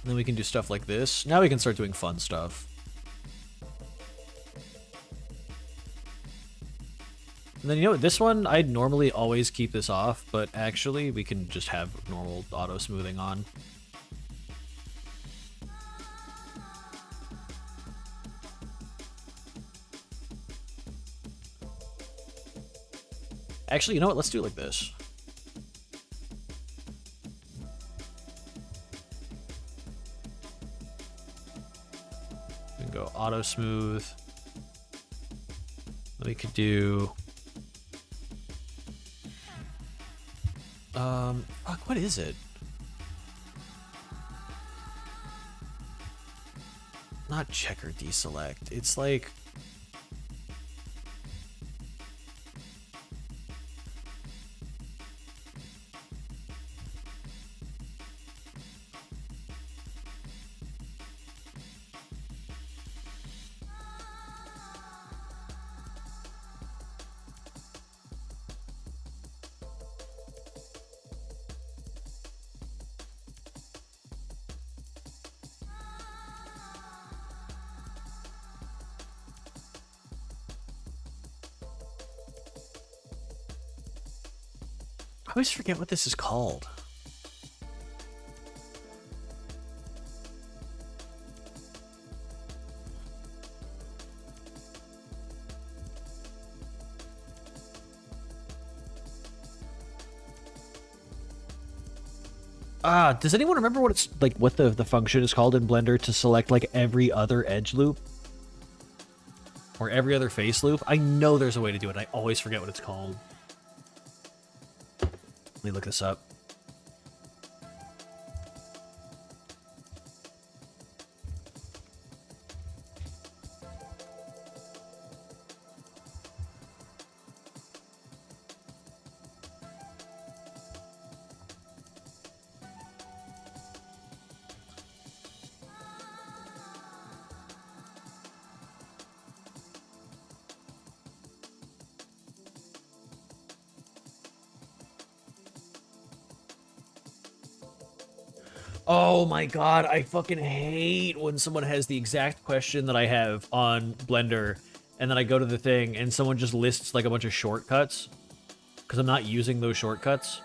And then we can do stuff like this. Now we can start doing fun stuff. And then, you know what, this one, I'd normally always keep this off, but actually we can just have normal auto smoothing on. Actually, you know what, let's do it like this. We can go auto smooth. We could do... fuck, what is it? Not checker deselect. It's like... I always forget what this is called. Does anyone remember what it's like, what the function is called in Blender to select like every other edge loop? Or every other face loop? I know there's a way to do it. I always forget what it's called. Let me look this up. Oh my god, I fucking hate when someone has the exact question that I have on Blender, and then I go to the thing, and someone just lists like a bunch of shortcuts, because I'm not using those shortcuts.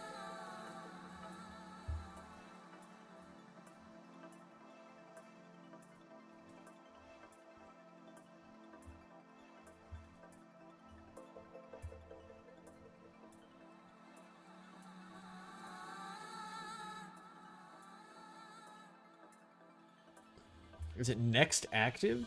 Is it next active?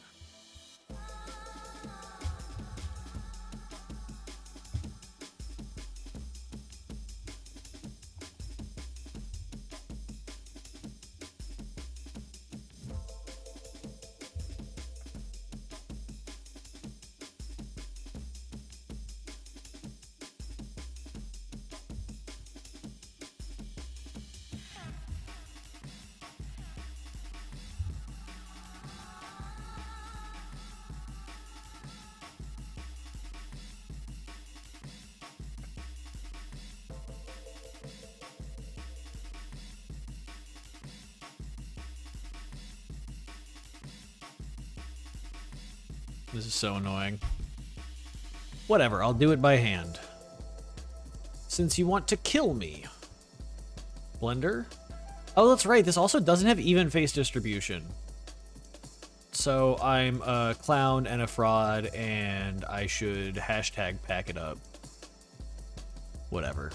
This is so annoying. Whatever, I'll do it by hand. Since you want to kill me. Blender? Oh, that's right, this also doesn't have even face distribution. So I'm a clown and a fraud, and I should hashtag pack it up. Whatever.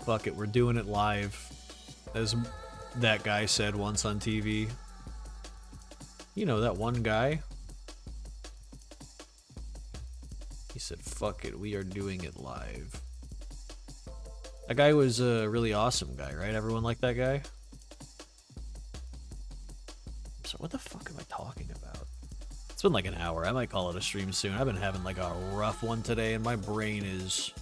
Fuck it, we're doing it live. As that guy said once on TV. You know, that one guy. He said, fuck it, we are doing it live. That guy was a really awesome guy, right? Everyone liked that guy? So what the fuck am I talking about? It's been like an hour. I might call it a stream soon. I've been having like a rough one today, and my brain is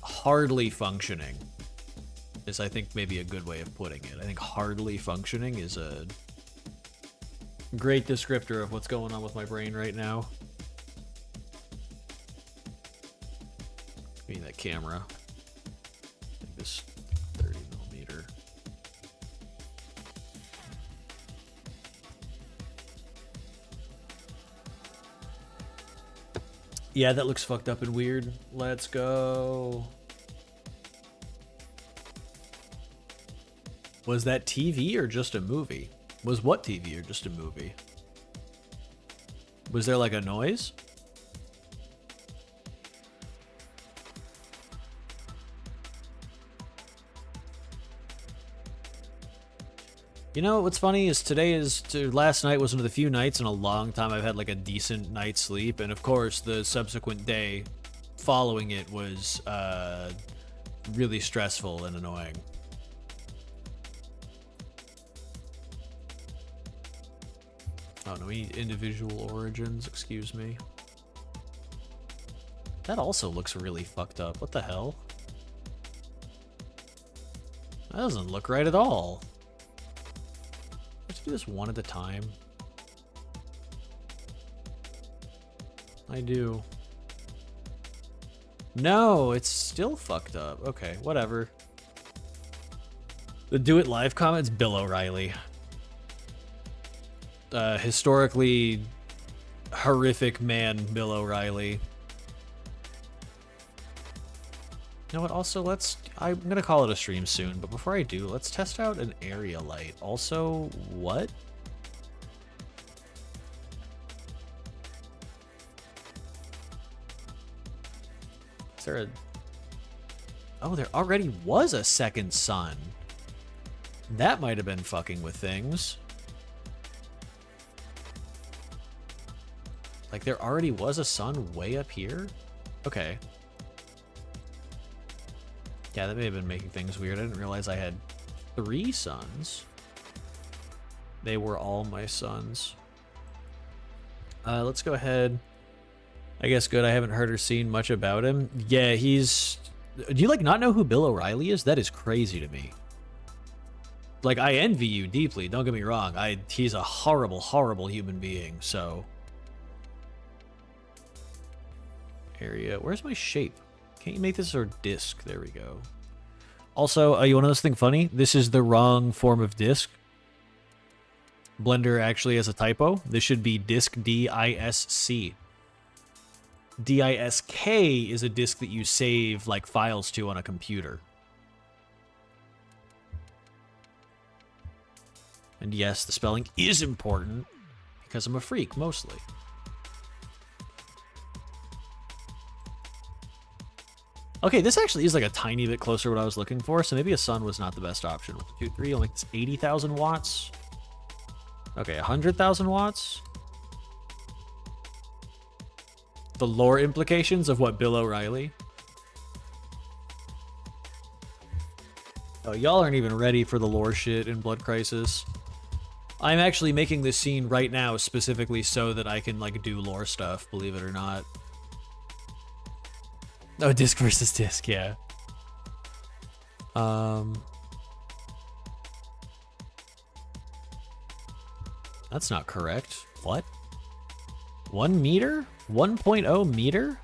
hardly functioning. Is I think maybe a good way of putting it. I think hardly functioning is a great descriptor of what's going on with my brain right now. Give me that camera. Like this 30mm. Yeah, that looks fucked up and weird. Let's go. Was that TV or just a movie? Was what TV or just a movie? Was there like a noise? You know, what's funny is last night was one of the few nights in a long time I've had like a decent night's sleep, and of course the subsequent day following it was really stressful and annoying. Oh no, we need individual origins, excuse me. That also looks really fucked up. What the hell? That doesn't look right at all. Let's do this one at a time. I do. No, it's still fucked up. Okay, whatever. The Do It Live comment's Bill O'Reilly. Historically horrific man, Bill O'Reilly. You know what, also I'm gonna call it a stream soon, but before I do, let's test out an area light. Also, what? Is there a... Oh, there already was a second sun. That might have been fucking with things. Like, there already was a sun way up here? Okay. Yeah, that may have been making things weird. I didn't realize I had 3 suns. They were all my suns. Let's go ahead. I guess good. I haven't heard or seen much about him. Yeah, he's... Do you, like, not know who Bill O'Reilly is? That is crazy to me. Like, I envy you deeply. Don't get me wrong. He's a horrible, horrible human being, so... Area. Where's my shape? Can't you make this a disc? There we go. Also, you want to know something funny? This is the wrong form of disc. Blender actually has a typo. This should be disc, D-I-S-C. D-I-S-K is a disc that you save like files to on a computer. And yes, the spelling is important because I'm a freak, mostly. Okay, this actually is like a tiny bit closer to what I was looking for, so maybe a sun was not the best option. 1, 2, 3, I'll make this 80,000 watts. Okay, 100,000 watts. The lore implications of what Bill O'Reilly. Oh, y'all aren't even ready for the lore shit in Blood Crisis. I'm actually making this scene right now specifically so that I can, like, do lore stuff, believe it or not. Oh, disc versus disc, yeah. That's not correct. What? 1 meter? 1.0 meter?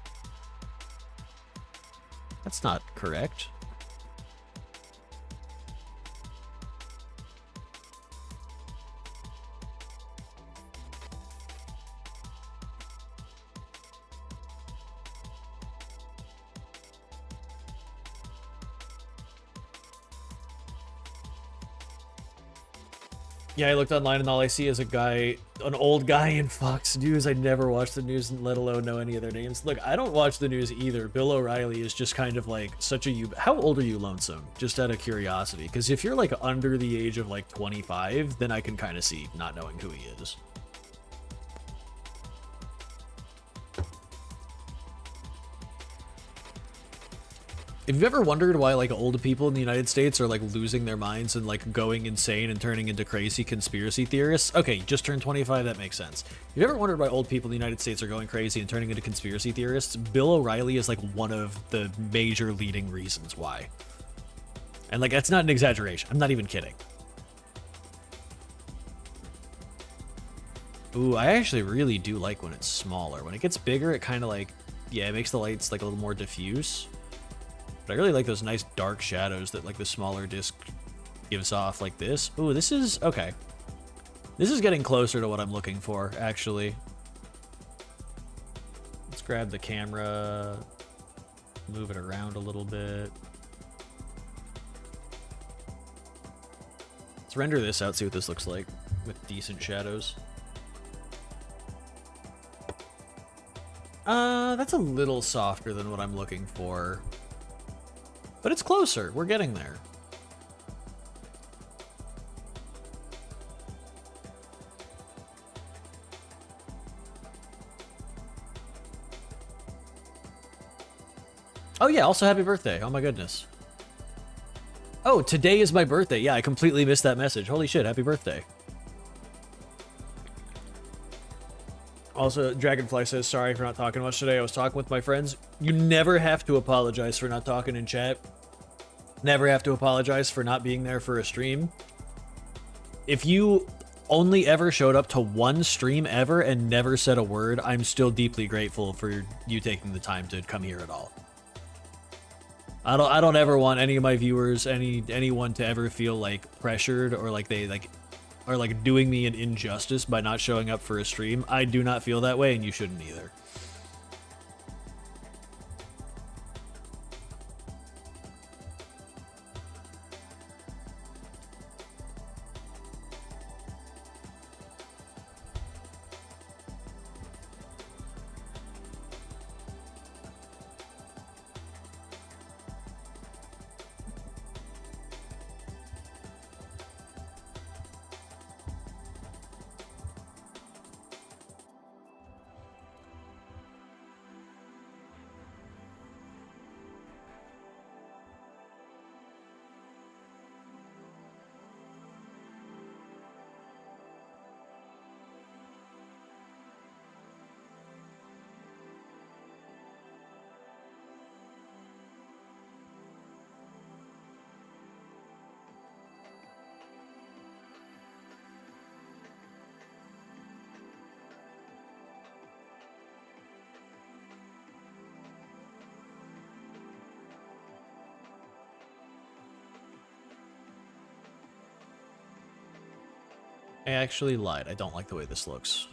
That's not correct. Yeah, I looked online and all I see is a guy, an old guy in Fox News. I never watch the news, let alone know any of their names. Look, I don't watch the news either. Bill O'Reilly is just kind of like such a... How old are you, Lonesome? Just out of curiosity. Because if you're like under the age of like 25, then I can kind of see not knowing who he is. If you've ever wondered why like old people in the United States are like losing their minds and like going insane and turning into crazy conspiracy theorists, okay, just turned 25, that makes sense. If you've ever wondered why old people in the United States are going crazy and turning into conspiracy theorists, Bill O'Reilly is like one of the major leading reasons why. And like, that's not an exaggeration. I'm not even kidding. Ooh, I actually really do like when it's smaller. When it gets bigger, it kind of like, yeah, it makes the lights like a little more diffuse. But I really like those nice dark shadows that like the smaller disc gives off like this. Ooh, this is, okay. This is getting closer to what I'm looking for, actually. Let's grab the camera, move it around a little bit. Let's render this out, see what this looks like with decent shadows. That's a little softer than what I'm looking for. But it's closer. We're getting there. Oh yeah, also happy birthday. Oh my goodness. Oh, today is my birthday. Yeah, I completely missed that message. Holy shit, happy birthday. Also, Dragonfly says, sorry for not talking much today. I was talking with my friends. You never have to apologize for not talking in chat. Never have to apologize for not being there for a stream. If you only ever showed up to one stream ever and never said a word, I'm still deeply grateful for you taking the time to come here at all. I don't ever want any of my viewers, anyone to ever feel like pressured or like they like are like doing me an injustice by not showing up for a stream. I do not feel that way, and you shouldn't either. I actually lied. I don't like the way this looks.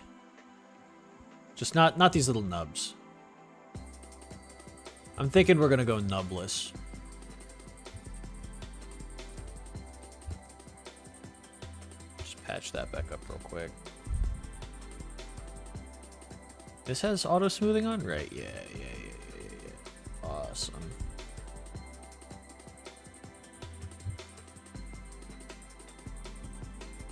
Just not these little nubs. I'm thinking we're gonna go nubless. Just patch that back up real quick. This has auto smoothing on? Right, yeah. Awesome.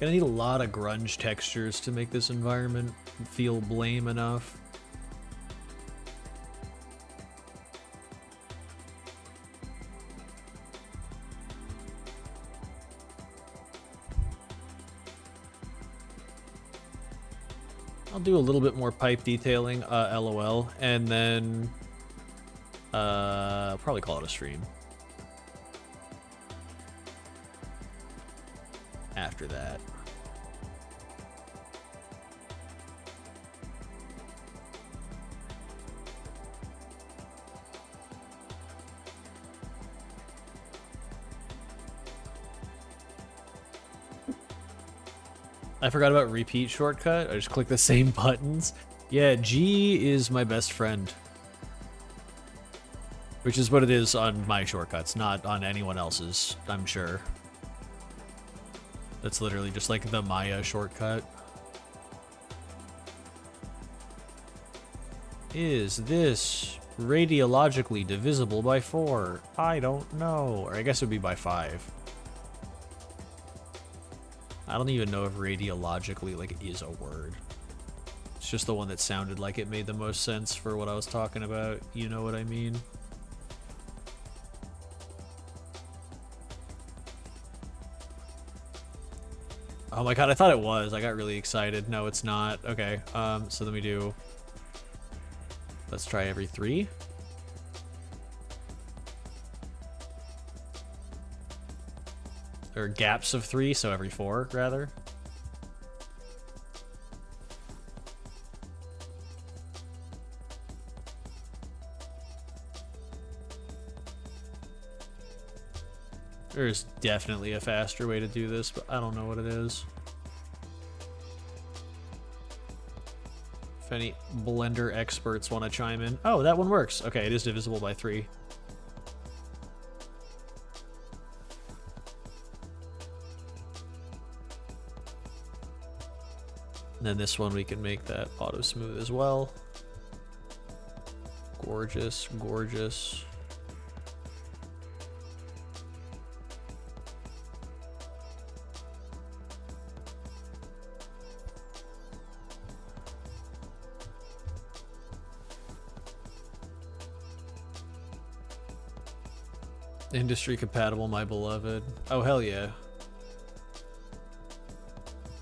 Gonna need a lot of grunge textures to make this environment feel blame enough. I'll do a little bit more pipe detailing, LOL, and then probably call it a stream. After that. I forgot about repeat shortcut. I just click the same buttons. Yeah, G is my best friend. Which is what it is on my shortcuts, not on anyone else's, I'm sure. That's literally just like the Maya shortcut. Is this radiologically divisible by 4? I don't know. Or I guess it would be by 5. I don't even know if radiologically like is a word. It's just the one that sounded like it made the most sense for what I was talking about. You know what I mean? Oh my god, I thought it was. I got really excited. No, it's not. Okay, so then we do... Let's try every 3. Or gaps of 3, so every 4, rather. There's definitely a faster way to do this, but I don't know what it is. If any Blender experts want to chime in. Oh, that one works. Okay, it is divisible by 3. And then this one we can make that auto smooth as well. Gorgeous, gorgeous. Industry compatible, my beloved. Oh, hell yeah.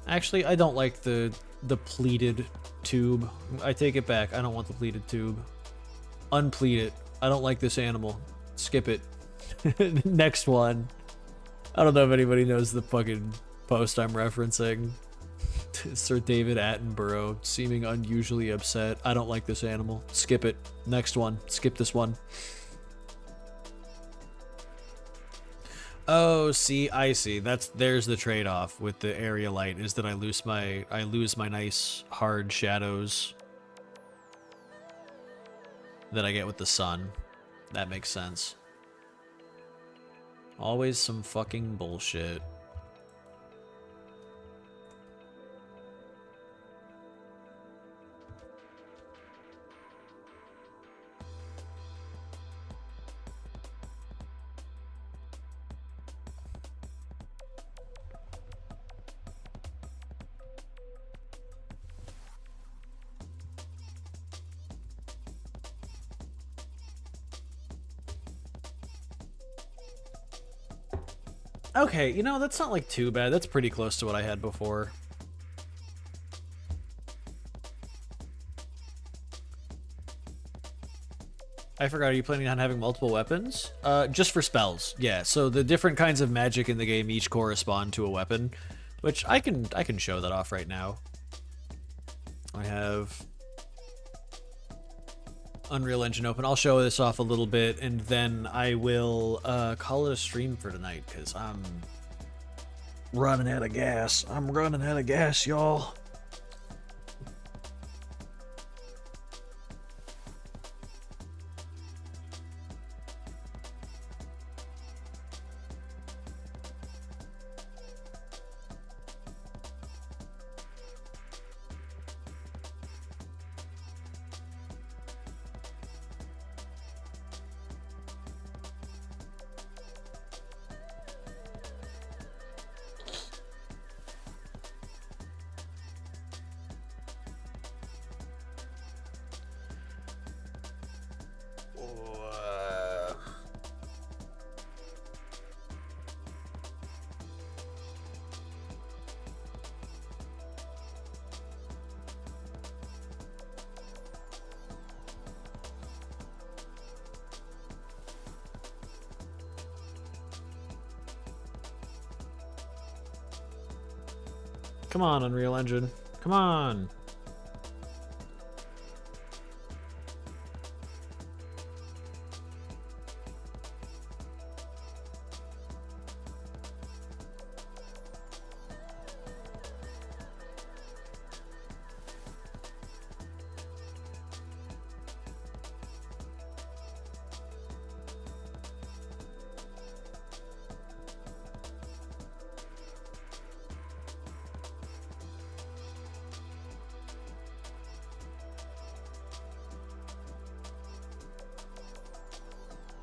Actually, I don't like the pleated tube. I take it back. I don't want the pleated tube. Unpleat it. I don't like this animal. Skip it. Next one. I don't know if anybody knows the fucking post I'm referencing. Sir David Attenborough seeming unusually upset. I don't like this animal. Skip it. Next one. Skip this one. Oh, see, I see. There's the trade-off with the area light is that I lose my nice hard shadows that I get with the sun. That makes sense. Always some fucking bullshit. Okay, you know, that's not like too bad. That's pretty close to what I had before. I forgot, are you planning on having multiple weapons? Just for spells, yeah. So the different kinds of magic in the game each correspond to a weapon, which I can show that off right now. I have Unreal Engine open. I'll show this off a little bit, and then I will call it a stream for tonight, because I'm running out of gas. I'm running out of gas, y'all. Come on, Unreal Engine. Come on.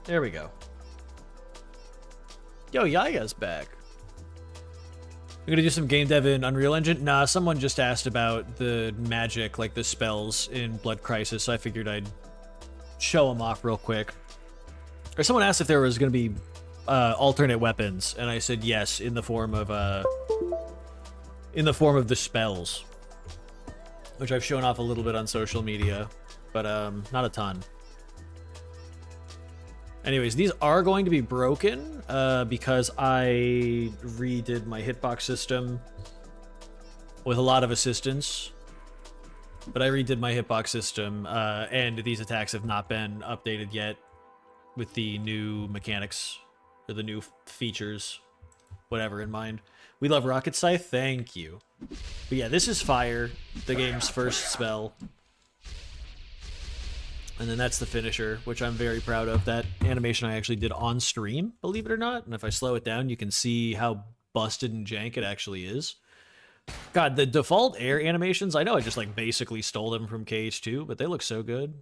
There we go. Yo, Yaya's back. We're gonna do some game dev in Unreal Engine? Nah, someone just asked about the magic, like the spells in Blood Crisis, so I figured I'd show them off real quick. Or someone asked if there was gonna be alternate weapons, and I said yes, in the form of the spells, which I've shown off a little bit on social media, but not a ton. Anyways, these are going to be broken because I redid my hitbox system with a lot of assistance. But I redid my hitbox system, and these attacks have not been updated yet with the new mechanics or the new features, whatever in mind. We love Rocket Scythe, thank you. But yeah, this is Fire, the game's first spell. And then that's the finisher, which I'm very proud of. That animation I actually did on stream, believe it or not. And if I slow it down, you can see how busted and jank it actually is. God, the default air animations, I know I just like basically stole them from KH2, but they look so good.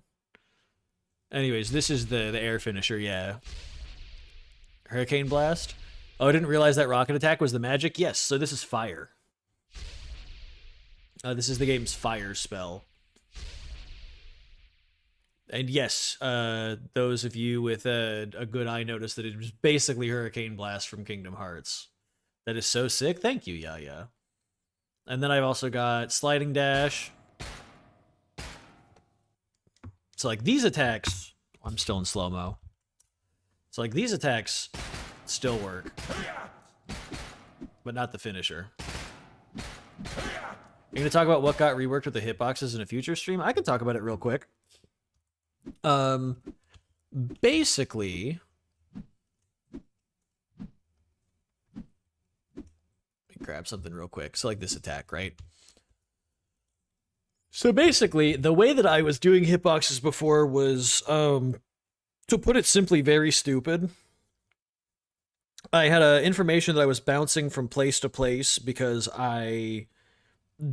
Anyways, this is the air finisher, yeah. Hurricane Blast. Oh, I didn't realize that rocket attack was the magic. Yes, so this is Fire. This is the game's Fire spell. And yes, those of you with a good eye noticed that it was basically Hurricane Blast from Kingdom Hearts. That is so sick. Thank you, Yaya. And then I've also got Sliding Dash. So like these attacks, I'm still in slow-mo. So like these attacks still work, but not the finisher. You're gonna talk about what got reworked with the hitboxes in a future stream? I can talk about it real quick. Basically, let me grab something real quick. So like this attack, right? So basically, the way that I was doing hitboxes before was, to put it simply, very stupid. I had information that I was bouncing from place to place because I,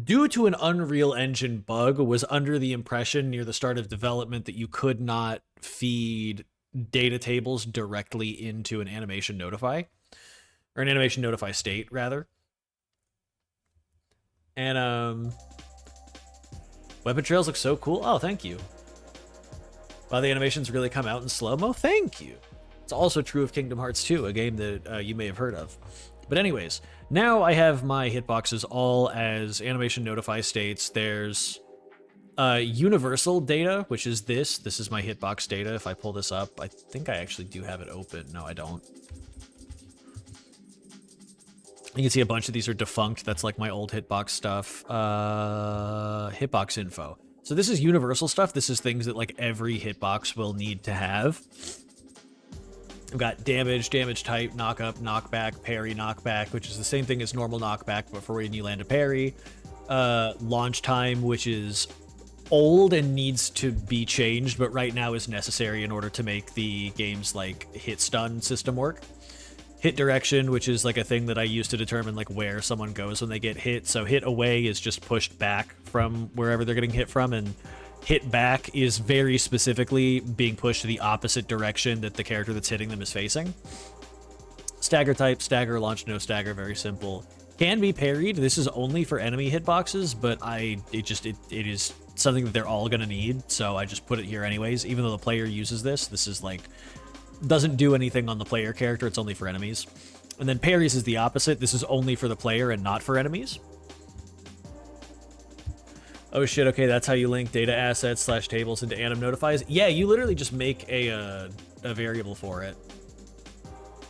due to an Unreal Engine bug, was under the impression near the start of development that you could not feed data tables directly into an animation notify, or an animation notify state, rather. And, weapon trails look so cool. Oh, thank you. Wow, the animations really come out in slow-mo. Thank you. It's also true of Kingdom Hearts 2, a game that you may have heard of. But anyways, now I have my hitboxes all as animation notify states. There's universal data, which is this. This is my hitbox data. If I pull this up, I think I actually do have it open. No, I don't. You can see a bunch of these are defunct. That's like my old hitbox stuff. Hitbox info. So this is universal stuff. This is things that like every hitbox will need to have. I've got damage, damage type, knock up, knockback, parry, knockback, which is the same thing as normal knockback, but for when you land a parry. Launch time, which is old and needs to be changed, but right now is necessary in order to make the game's like hit stun system work. Hit direction, which is like a thing that I use to determine like where someone goes when they get hit. So hit away is just pushed back from wherever they're getting hit from, and hit back is very specifically being pushed to the opposite direction that the character that's hitting them is facing. Stagger type, stagger, launch, no stagger, very simple. Can be parried. This is only for enemy hitboxes, but it is something that they're all gonna need, so I just put it here anyways. Even though the player uses this is like doesn't do anything on the player character, it's only for enemies. And then parries is the opposite. This is only for the player and not for enemies. Oh shit, okay, that's how you link data assets / tables into anim notifies. Yeah, you literally just make a variable for it.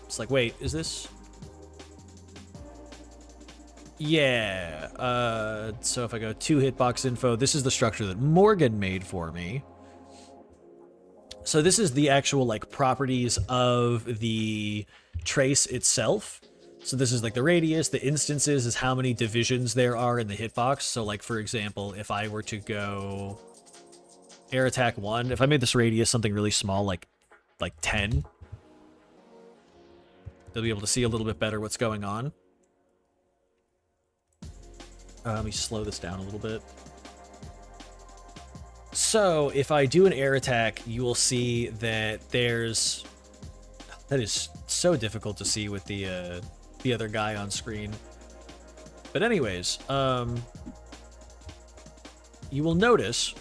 It's like, wait, is this? Yeah, so if I go to hitbox info, this is the structure that Morgan made for me. So this is the actual like properties of the trace itself. So this is like the radius, the instances is how many divisions there are in the hitbox. So like, for example, if I were to go air attack 1, if I made this radius something really small, like 10, they'll be able to see a little bit better what's going on. Let me slow this down a little bit. So if I do an air attack, you will see that there's... That is so difficult to see with the other guy on screen. But anyways, you will notice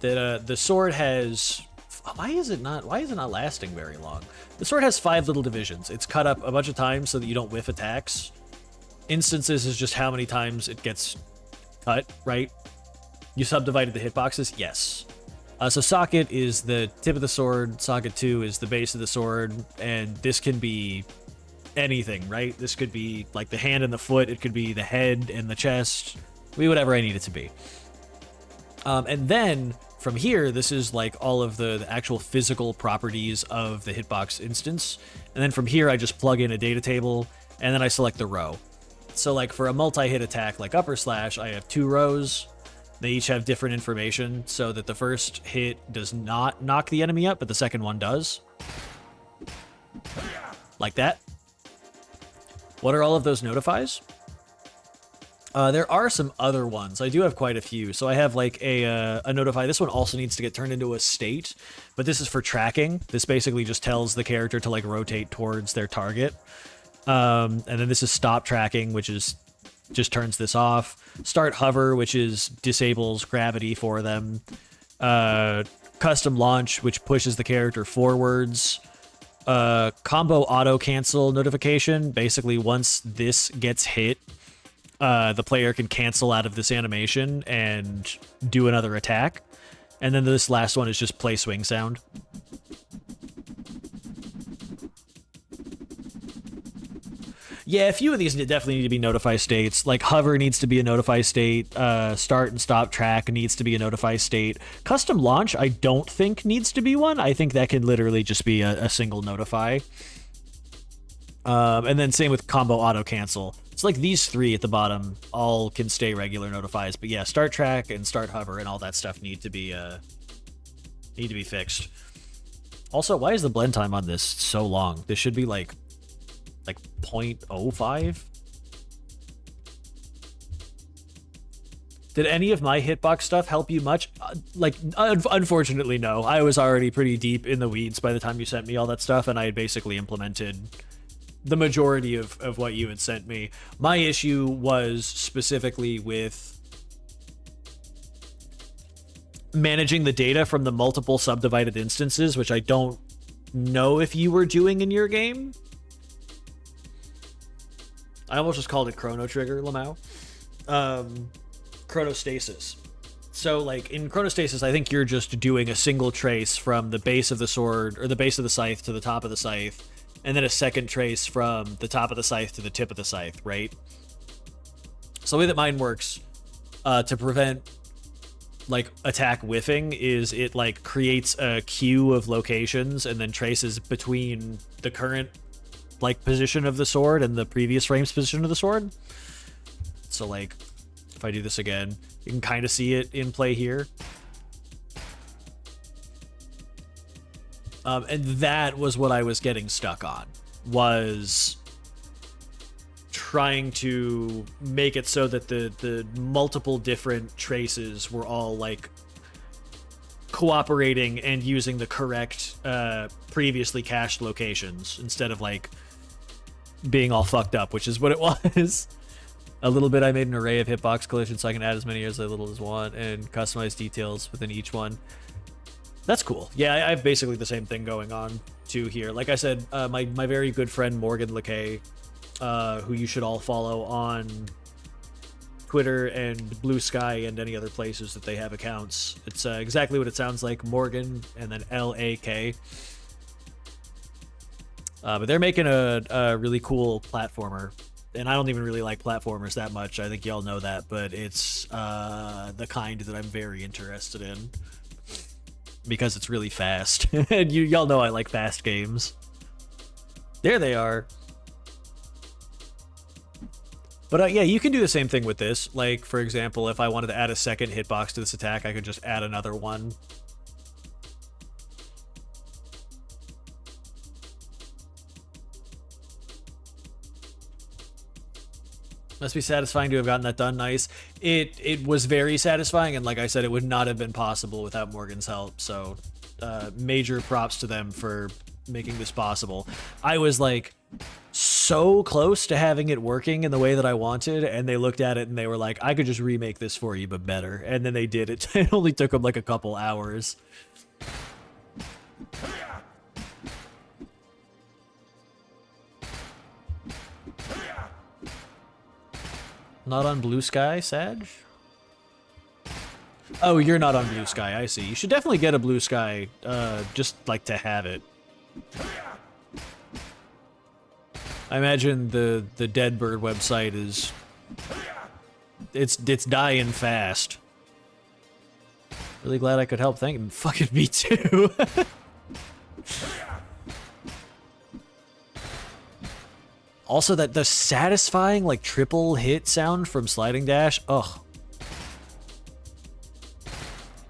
that the sword has... Why is it not lasting very long? The sword has 5 little divisions. It's cut up a bunch of times so that you don't whiff attacks. Instances is just how many times it gets cut, right? You subdivided the hitboxes? Yes. So socket is the tip of the sword, socket 2 is the base of the sword, and this can be anything, right? This could be like the hand and the foot, it could be the head and the chest, be whatever I need it to be. And then from here, this is like all of the actual physical properties of the hitbox instance. And then from here, I just plug in a data table, and then I select the row. So like for a multi-hit attack like upper slash, I have 2 rows. They each have different information so that the first hit does not knock the enemy up, but the second one does. Like that. What are all of those notifies? There are some other ones. I do have quite a few. So I have like a notify. This one also needs to get turned into a state, but this is for tracking. This basically just tells the character to like rotate towards their target. And then this is stop tracking, which is just turns this off. Start hover, which is disables gravity for them. Custom launch, which pushes the character forwards. Combo auto cancel notification. Basically, once this gets hit, the player can cancel out of this animation and do another attack. And then this last one is just play swing sound. Yeah, a few of these definitely need to be notify states. Like hover needs to be a notify state. Start and stop track needs to be a notify state. Custom launch, I don't think needs to be one. I think that can literally just be a single notify. And then same with combo auto cancel. It's like these 3 at the bottom all can stay regular notifies. But yeah, start track and start hover and all that stuff need to be fixed. Also, why is the blend time on this so long? This should be like 0.05? Did any of my hitbox stuff help you much? Unfortunately, no. I was already pretty deep in the weeds by the time you sent me all that stuff, and I had basically implemented the majority of what you had sent me. My issue was specifically with managing the data from the multiple subdivided instances, which I don't know if you were doing in your game. I almost just called it Chrono Trigger, Lamau. Chronostasis. So, like, in Chronostasis, I think you're just doing a single trace from the base of the sword, or the base of the scythe to the top of the scythe, and then a second trace from the top of the scythe to the tip of the scythe, right? So the way that mine works, to prevent, like, attack whiffing, is it, like, creates a queue of locations and then traces between the current like position of the sword and the previous frame's position of the sword. So like if I do this again, you can kind of see it in play here. And that was what I was getting stuck on, was trying to make it so that the multiple different traces were all like cooperating and using the correct previously cached locations instead of like being all fucked up, which is what it was. A little bit, I made an array of hitbox collisions so I can add as many as I little as want and customize details within each one. That's cool. Yeah, I have basically the same thing going on too here. Like I said, my very good friend Morgan LeKay, who you should all follow on Twitter and Blue Sky and any other places that they have accounts. It's exactly what it sounds like, Morgan and then LAK. But they're making a really cool platformer. And I don't even really like platformers that much. I think y'all know that, but it's the kind that I'm very interested in because it's really fast. And y'all know I like fast games. There they are. But yeah, you can do the same thing with this. Like, for example, if I wanted to add a second hitbox to this attack, I could just add another one. Must be satisfying to have gotten that done. Nice. It was very satisfying, and like I said, it would not have been possible without Morgan's help. So major props to them for making this possible. I was like so close to having it working in the way that I wanted, and they looked at it and they were like, I could just remake this for you, but better. And then they did it. It only took them like a couple hours. Not on Blue Sky, Sag? Oh, you're not on Blue Sky, I see. You should definitely get a Blue Sky, just like to have it. I imagine the Deadbird website is... It's dying fast. Really glad I could help. Thank you. Fucking me too. Also, that the satisfying, like, triple hit sound from Sliding Dash, ugh.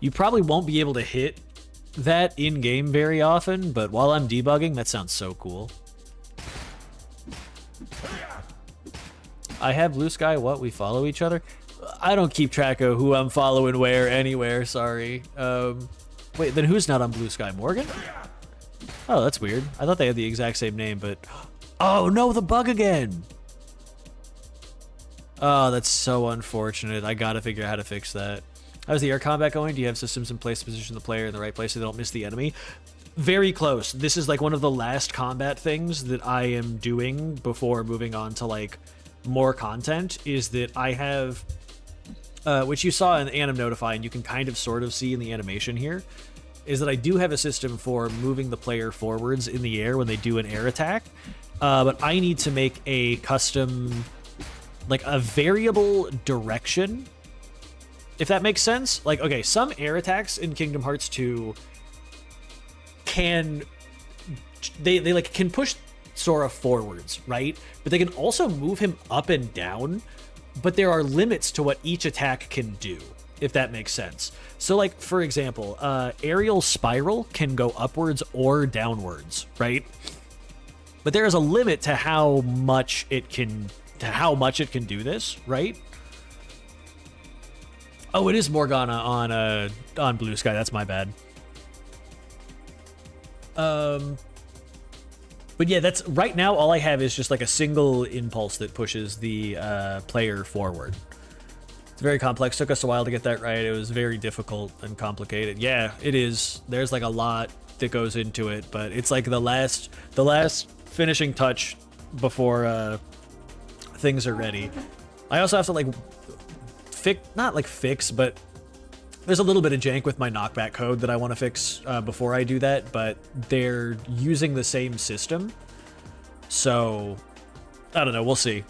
You probably won't be able to hit that in-game very often, but while I'm debugging, that sounds so cool. I have Blue Sky, what? We follow each other? I don't keep track of who I'm following where, anywhere, sorry. Wait, then who's not on Blue Sky? Morgan? Oh, that's weird. I thought they had the exact same name, but... Oh, no, the bug again! Oh, that's so unfortunate. I gotta figure out how to fix that. How's the air combat going? Do you have systems in place to position the player in the right place so they don't miss the enemy? Very close. This is like one of the last combat things that I am doing before moving on to like more content, is that I have, which you saw in Anim Notify and you can kind of sort of see in the animation here, is that I do have a system for moving the player forwards in the air when they do an air attack. But I need to make a custom, like a variable direction, if that makes sense. Like, okay, some air attacks in Kingdom Hearts 2 can, they like can push Sora forwards, right? But they can also move him up and down, but there are limits to what each attack can do, if that makes sense. So like, for example, aerial spiral can go upwards or downwards, right? But there is a limit to how much it can do this, right? Oh, it is Morgana on Blue Sky. That's my bad. But yeah, that's right now. All I have is just like a single impulse that pushes the player forward. It's very complex. Took us a while to get that right. It was very difficult and complicated. Yeah, it is. There's like a lot that goes into it, but it's like the last finishing touch before things are ready. I also have to like not fix, but there's a little bit of jank with my knockback code that I want to fix before I do that, but they're using the same system. So, I don't know, we'll see.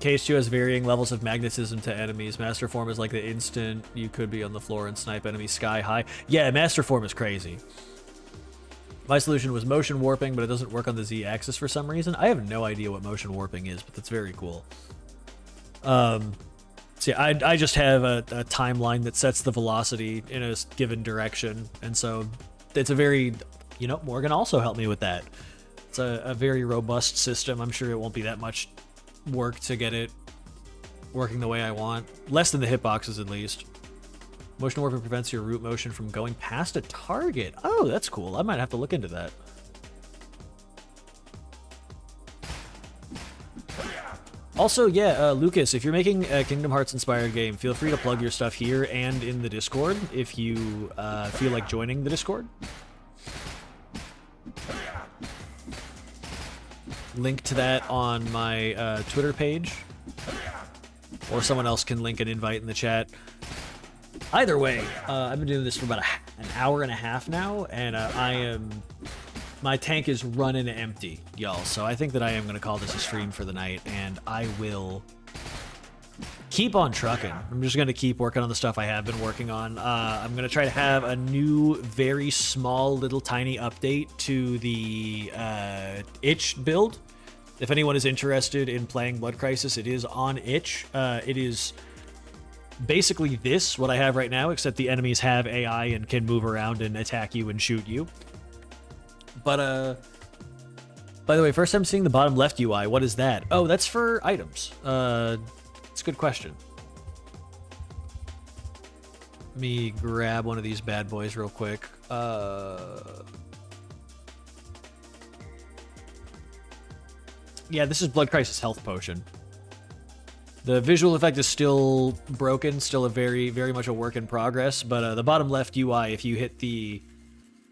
KH2 has varying levels of magnetism to enemies. Master Form is like the instant you could be on the floor and snipe enemies sky high. Yeah, Master Form is crazy. My solution was motion warping, but it doesn't work on the Z-axis for some reason. I have no idea what motion warping is, but that's very cool. So yeah, I just have a timeline that sets the velocity in a given direction, and so it's a very, you know, Morgan also helped me with that. It's a very robust system. I'm sure it won't be that much work to get it working the way I want. Less than the hitboxes, at least. Motion warping prevents your root motion from going past a target. Oh, that's cool. I might have to look into that. Also, yeah, Lucas, if you're making a Kingdom Hearts inspired game, feel free to plug your stuff here and in the Discord if you feel like joining the Discord. Link to that on my Twitter page, or someone else can link an invite in the chat. Either way, I've been doing this for about an hour and a half now, and my tank is running empty, y'all. So I think that I am going to call this a stream for the night, and I will keep on trucking. I'm just going to keep working on the stuff I have been working on. I'm going to try to have a new, very small, little tiny update to the itch build. If anyone is interested in playing Blood Crisis, it is on itch. It is basically what I have right now, except the enemies have AI and can move around and attack you and shoot you. But, by the way, first time seeing the bottom left UI, what is that? Oh, that's for items. It's a good question. Let me grab one of these bad boys real quick. Yeah, this is Blood Crisis Health Potion. The visual effect is still broken, still a very, very much a work in progress, but the bottom left UI, if you hit the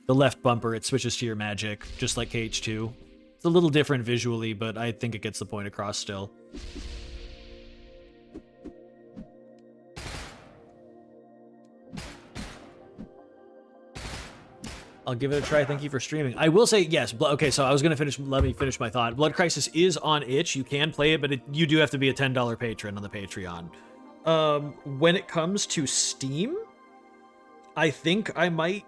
left bumper, it switches to your magic, just like KH2. It's a little different visually, but I think it gets the point across still. I'll give it a try. Thank you for streaming. I will say, yes. Okay, so I was going to let me finish my thought. Blood Crisis is on itch. You can play it, but you do have to be a $10 patron on the Patreon. When it comes to Steam, I think I might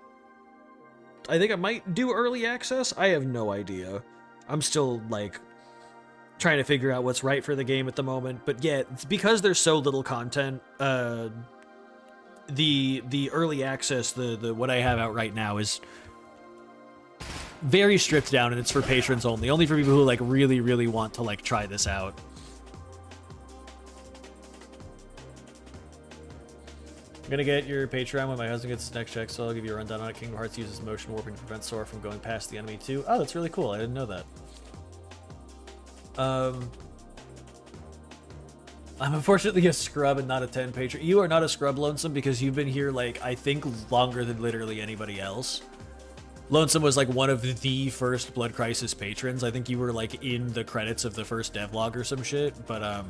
do early access. I have no idea. I'm still, like, trying to figure out what's right for the game at the moment. But yeah, it's because there's so little content, the early access, the what I have out right now is very stripped down, and it's for patrons only for people who like really, really want to like try this out. I'm gonna get your Patreon when my husband gets his next check, so I'll give you a rundown on it. Kingdom Hearts uses motion warping to prevent Sora from going past the enemy too. Oh, that's really cool. I didn't know that. I'm unfortunately a scrub and not a 10 patron. You are not a scrub, Lonesome, because you've been here, like, I think longer than literally anybody else. Lonesome was, like, one of the first Blood Crisis patrons. I think you were, like, in the credits of the first devlog or some shit, but,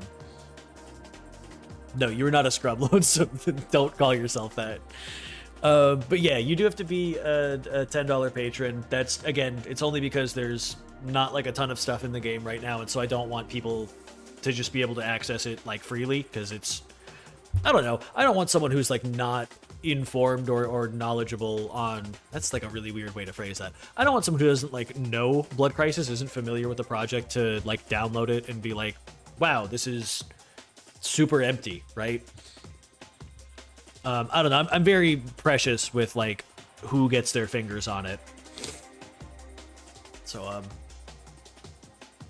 no, you're not a scrub, Lonesome. Don't call yourself that. But yeah, you do have to be a $10 patron. That's, again, it's only because there's not, like, a ton of stuff in the game right now, and so I don't want people to just be able to access it like freely, because it's, I don't know, I don't want someone who's like not informed or knowledgeable on, that's like a really weird way to phrase that. I don't want someone who doesn't like know Blood Crisis, isn't familiar with the project, to like download it and be like, wow, this is super empty, right? I don't know, I'm very precious with like who gets their fingers on it. So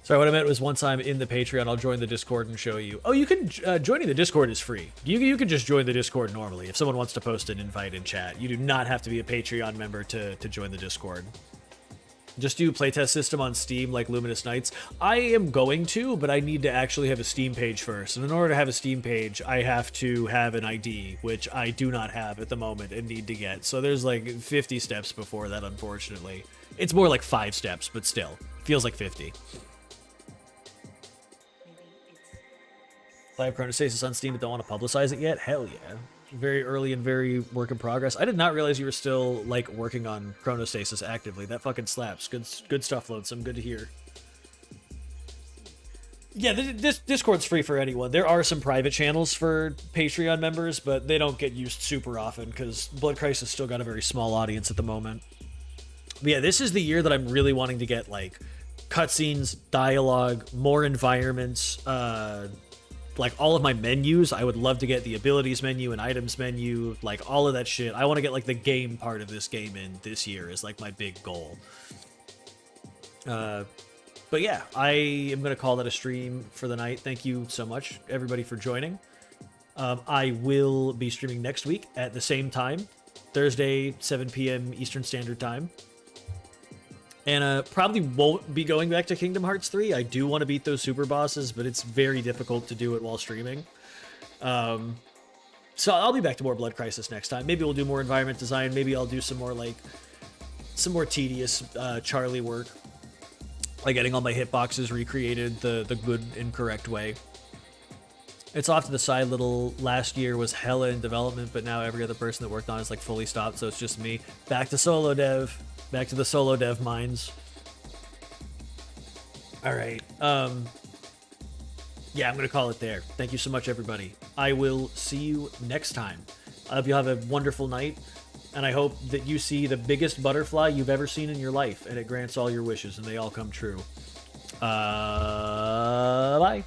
sorry, what I meant was once I'm in the Patreon, I'll join the Discord and show you. Oh, you can, joining the Discord is free. You can just join the Discord normally. If someone wants to post an invite in chat, you do not have to be a Patreon member to join the Discord. Just do playtest system on Steam like Luminous Nights. I am going to, but I need to actually have a Steam page first. And in order to have a Steam page, I have to have an ID, which I do not have at the moment and need to get. So there's like 50 steps before that, unfortunately. It's more like 5 steps, but still, feels like 50. I have Chronostasis on Steam but don't want to publicize it yet? Hell yeah. Very early and very work in progress. I did not realize you were still, like, working on Chronostasis actively. That fucking slaps. Good stuff, Lonesome. Good to hear. Yeah, this Discord's free for anyone. There are some private channels for Patreon members, but they don't get used super often because Blood Crisis still got a very small audience at the moment. But yeah, this is the year that I'm really wanting to get, like, cutscenes, dialogue, more environments, like all of my menus. I would love to get the abilities menu and items menu, like all of that shit. I want to get like the game part of this game in this year is like my big goal. But yeah, I am going to call that a stream for the night. Thank you so much, everybody, for joining. I will be streaming next week at the same time, Thursday, 7 p.m. Eastern Standard Time. And probably won't be going back to Kingdom Hearts 3. I do want to beat those super bosses, but it's very difficult to do it while streaming. So I'll be back to more Blood Crisis next time. Maybe we'll do more environment design. Maybe I'll do some more tedious Charlie work, like getting all my hitboxes recreated the good and correct way. It's off to the side. Little last year was hella in development, but now every other person that worked on it is like fully stopped, so it's just me. Back to solo dev. Back to the solo dev mines. All right. Yeah, I'm going to call it there. Thank you so much, everybody. I will see you next time. I hope you have a wonderful night, and I hope that you see the biggest butterfly you've ever seen in your life, and it grants all your wishes, and they all come true. Bye.